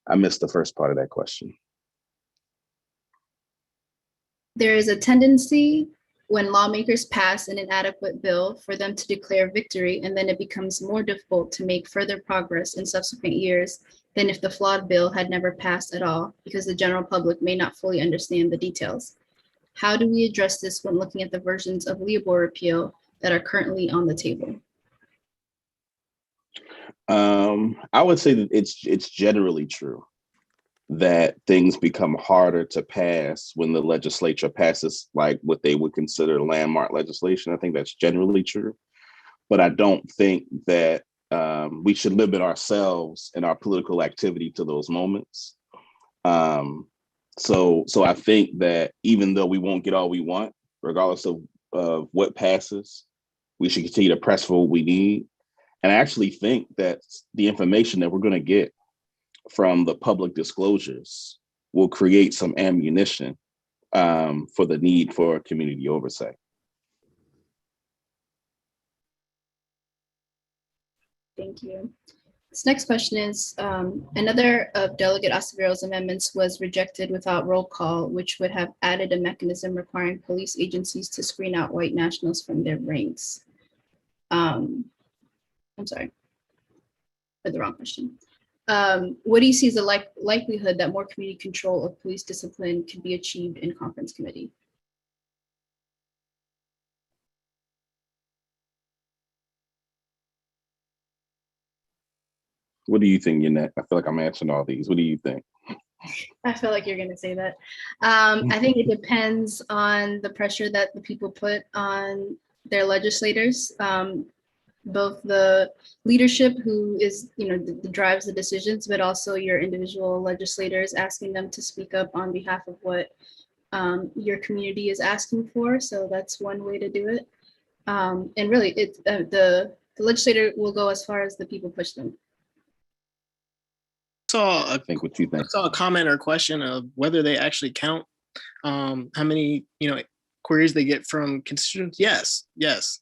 I missed the first part of that question. There is a tendency when lawmakers pass an inadequate bill for them to declare victory, and then it becomes more difficult to make further progress in subsequent years than if the flawed bill had never passed at all, because the general public may not fully understand the details. How do we address this when looking at the versions of Leopold repeal that are currently on the table? I would say that it's generally true that things become harder to pass when the legislature passes like what they would consider landmark legislation. I think that's generally true, but I don't think that we should limit ourselves and our political activity to those moments. So I think that even though we won't get all we want, regardless of what passes, we should continue to press for what we need. And I actually think that the information that we're going to get from the public disclosures will create some ammunition for the need for community oversight. Thank you. This next question is, another of Delegate Acevedo's amendments was rejected without roll call, which would have added a mechanism requiring police agencies to screen out white nationals from their ranks. I'm sorry, for the wrong question. What do you see as the likelihood that more community control of police discipline can be achieved in conference committee? What do you think, Yannette? I feel like I'm answering all these. What do you think? I feel like you're going to say that. I think it depends on the pressure that the people put on their legislators. Both the leadership who is, drives the decisions, but also your individual legislators, asking them to speak up on behalf of what your community is asking for. So that's one way to do it. And really, the legislator will go as far as the people push them. I think what you think. I saw a comment or question of whether they actually count how many queries they get from constituents. Yes.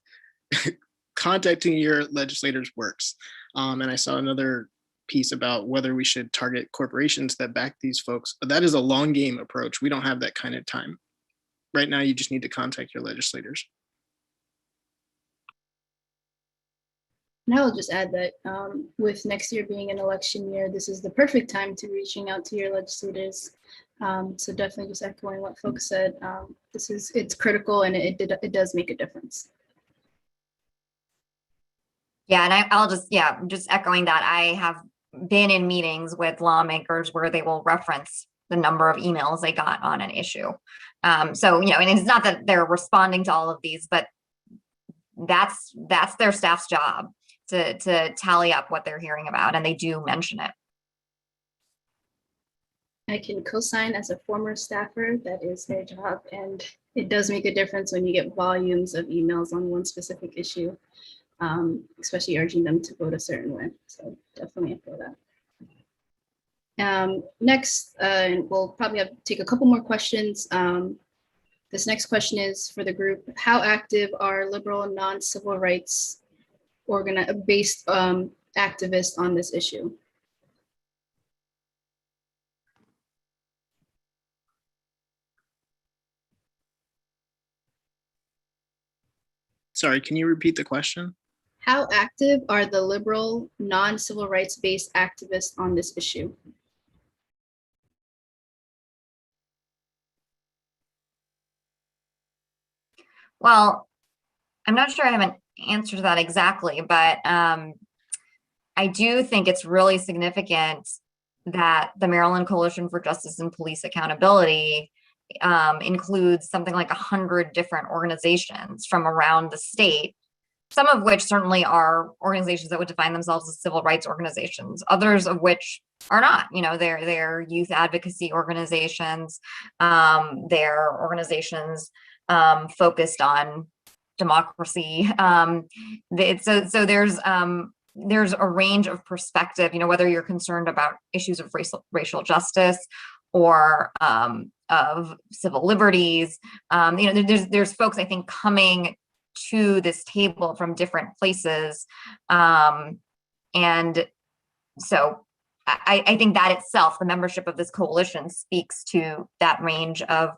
Contacting your legislators works. And I saw another piece about whether we should target corporations that back these folks. That is a long game approach. We don't have that kind of time. Right now, you just need to contact your legislators. And I'll just add that with next year being an election year, this is the perfect time to reaching out to your legislators. So definitely just echoing what folks said. It's critical, and it does make a difference. Yeah, and I'll just echoing that. I have been in meetings with lawmakers where they will reference the number of emails they got on an issue. So, and it's not that they're responding to all of these, but that's their staff's job to tally up what they're hearing about, and they do mention it. I can co-sign as a former staffer. That is their job, and it does make a difference when you get volumes of emails on one specific issue. Especially urging them to vote a certain way. So definitely echo that. Next, and we'll probably have to take a couple more questions. This next question is for the group. How active are liberal and non-civil rights based activists on this issue? Sorry, can you repeat the question? How active are the liberal, non-civil rights based activists on this issue? Well, I'm not sure I have an answer to that exactly, but I do think it's really significant that the Maryland Coalition for Justice and Police Accountability includes something like 100 different organizations from around the state some of which certainly are organizations that would define themselves as civil rights organizations, others of which are not. They're youth advocacy organizations, they're organizations focused on democracy. So there's a range of perspective, whether you're concerned about issues of racial justice or of civil liberties. There's folks, I think, coming to this table from different places. And so I think that itself, the membership of this coalition, speaks to that range of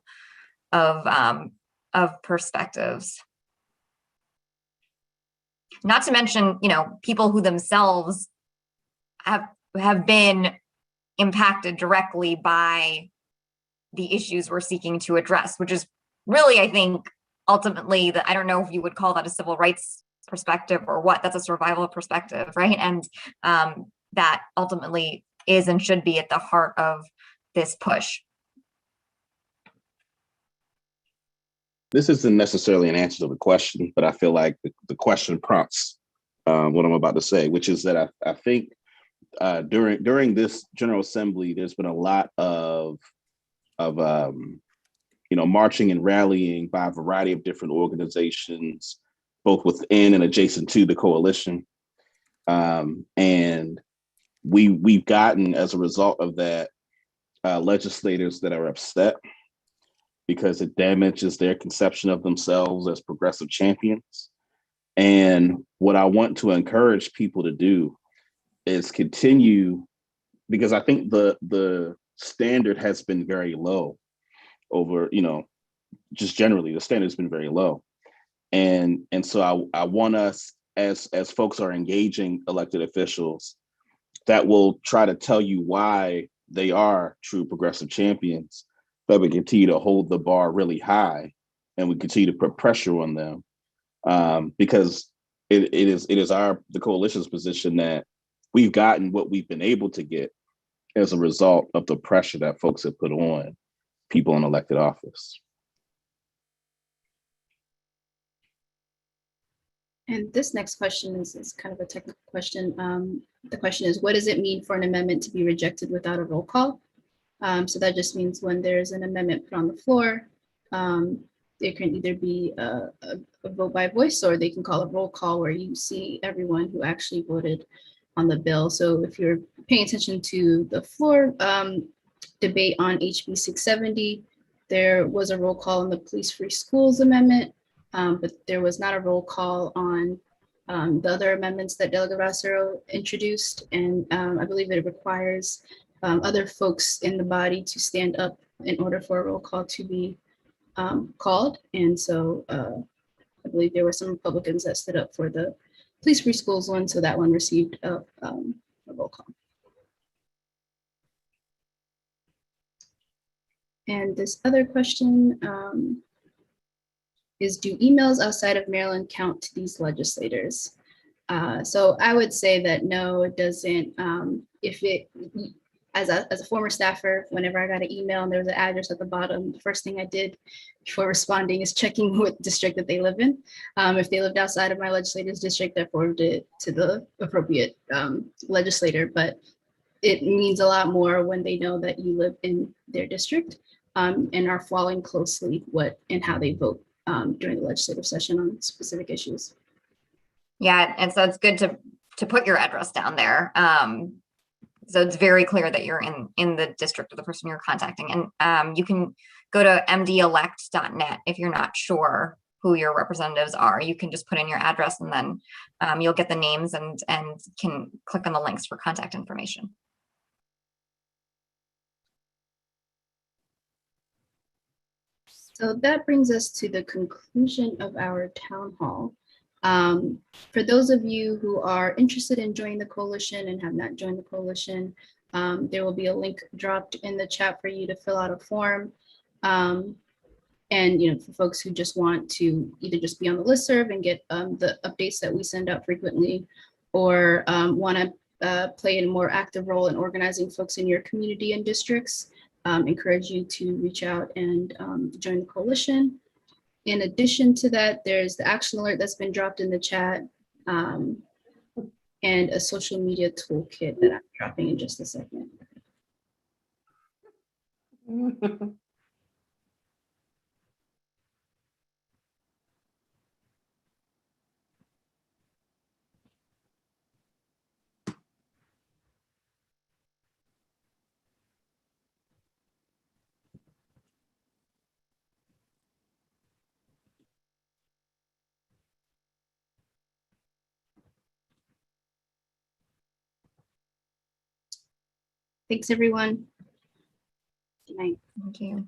perspectives. Not to mention, people who themselves have been impacted directly by the issues we're seeking to address, which is really, I think, ultimately, I don't know if you would call that a civil rights perspective or what. That's a survival perspective, right? And that ultimately is and should be at the heart of this push. This isn't necessarily an answer to the question, but I feel like the question prompts what I'm about to say, which is that I think during this General Assembly, there's been a lot of marching and rallying by a variety of different organizations, both within and adjacent to the coalition. And we've gotten, as a result of that, legislators that are upset because it damages their conception of themselves as progressive champions. And what I want to encourage people to do is continue, because I think the standard has been very low over, just generally, the standard has been very low. And so I want us, as folks are engaging elected officials, that will try to tell you why they are true progressive champions, that we continue to hold the bar really high and we continue to put pressure on them. Because it is the coalition's position that we've gotten what we've been able to get as a result of the pressure that folks have put on people in elected office. And this next question is kind of a technical question. The question is, what does it mean for an amendment to be rejected without a roll call? So that just means when there's an amendment put on the floor, it can either be a vote by voice, or they can call a roll call where you see everyone who actually voted on the bill. So if you're paying attention to the floor debate on HB 670, there was a roll call on the Police Free Schools Amendment, but there was not a roll call on the other amendments that Delegate Rosero introduced. And I believe it requires other folks in the body to stand up in order for a roll call to be called. And so I believe there were some Republicans that stood up for the Police Free Schools one, so that one received a roll call. And this other question is, do emails outside of Maryland count to these legislators? So I would say that no, it doesn't. As a former staffer, whenever I got an email and there was an address at the bottom, the first thing I did before responding is checking what district that they live in. If they lived outside of my legislator's district, I forwarded it to the appropriate legislator, but it means a lot more when they know that you live in their district and are following closely what and how they vote during the legislative session on specific issues. Yeah, and so it's good to put your address down there. So it's very clear that you're in the district of the person you're contacting. And you can go to mdelect.net if you're not sure who your representatives are. You can just put in your address and then you'll get the names and can click on the links for contact information. So that brings us to the conclusion of our town hall. For those of you who are interested in joining the coalition and have not joined the coalition, there will be a link dropped in the chat for you to fill out a form. And for folks who just want to either just be on the listserv and get the updates that we send out frequently, or want to play a more active role in organizing folks in your community and districts, encourage you to reach out and join the coalition. In addition to that, there's the action alert that's been dropped in the chat, and a social media toolkit that I'm dropping in just a second. Thanks, everyone. Good night. Thank you.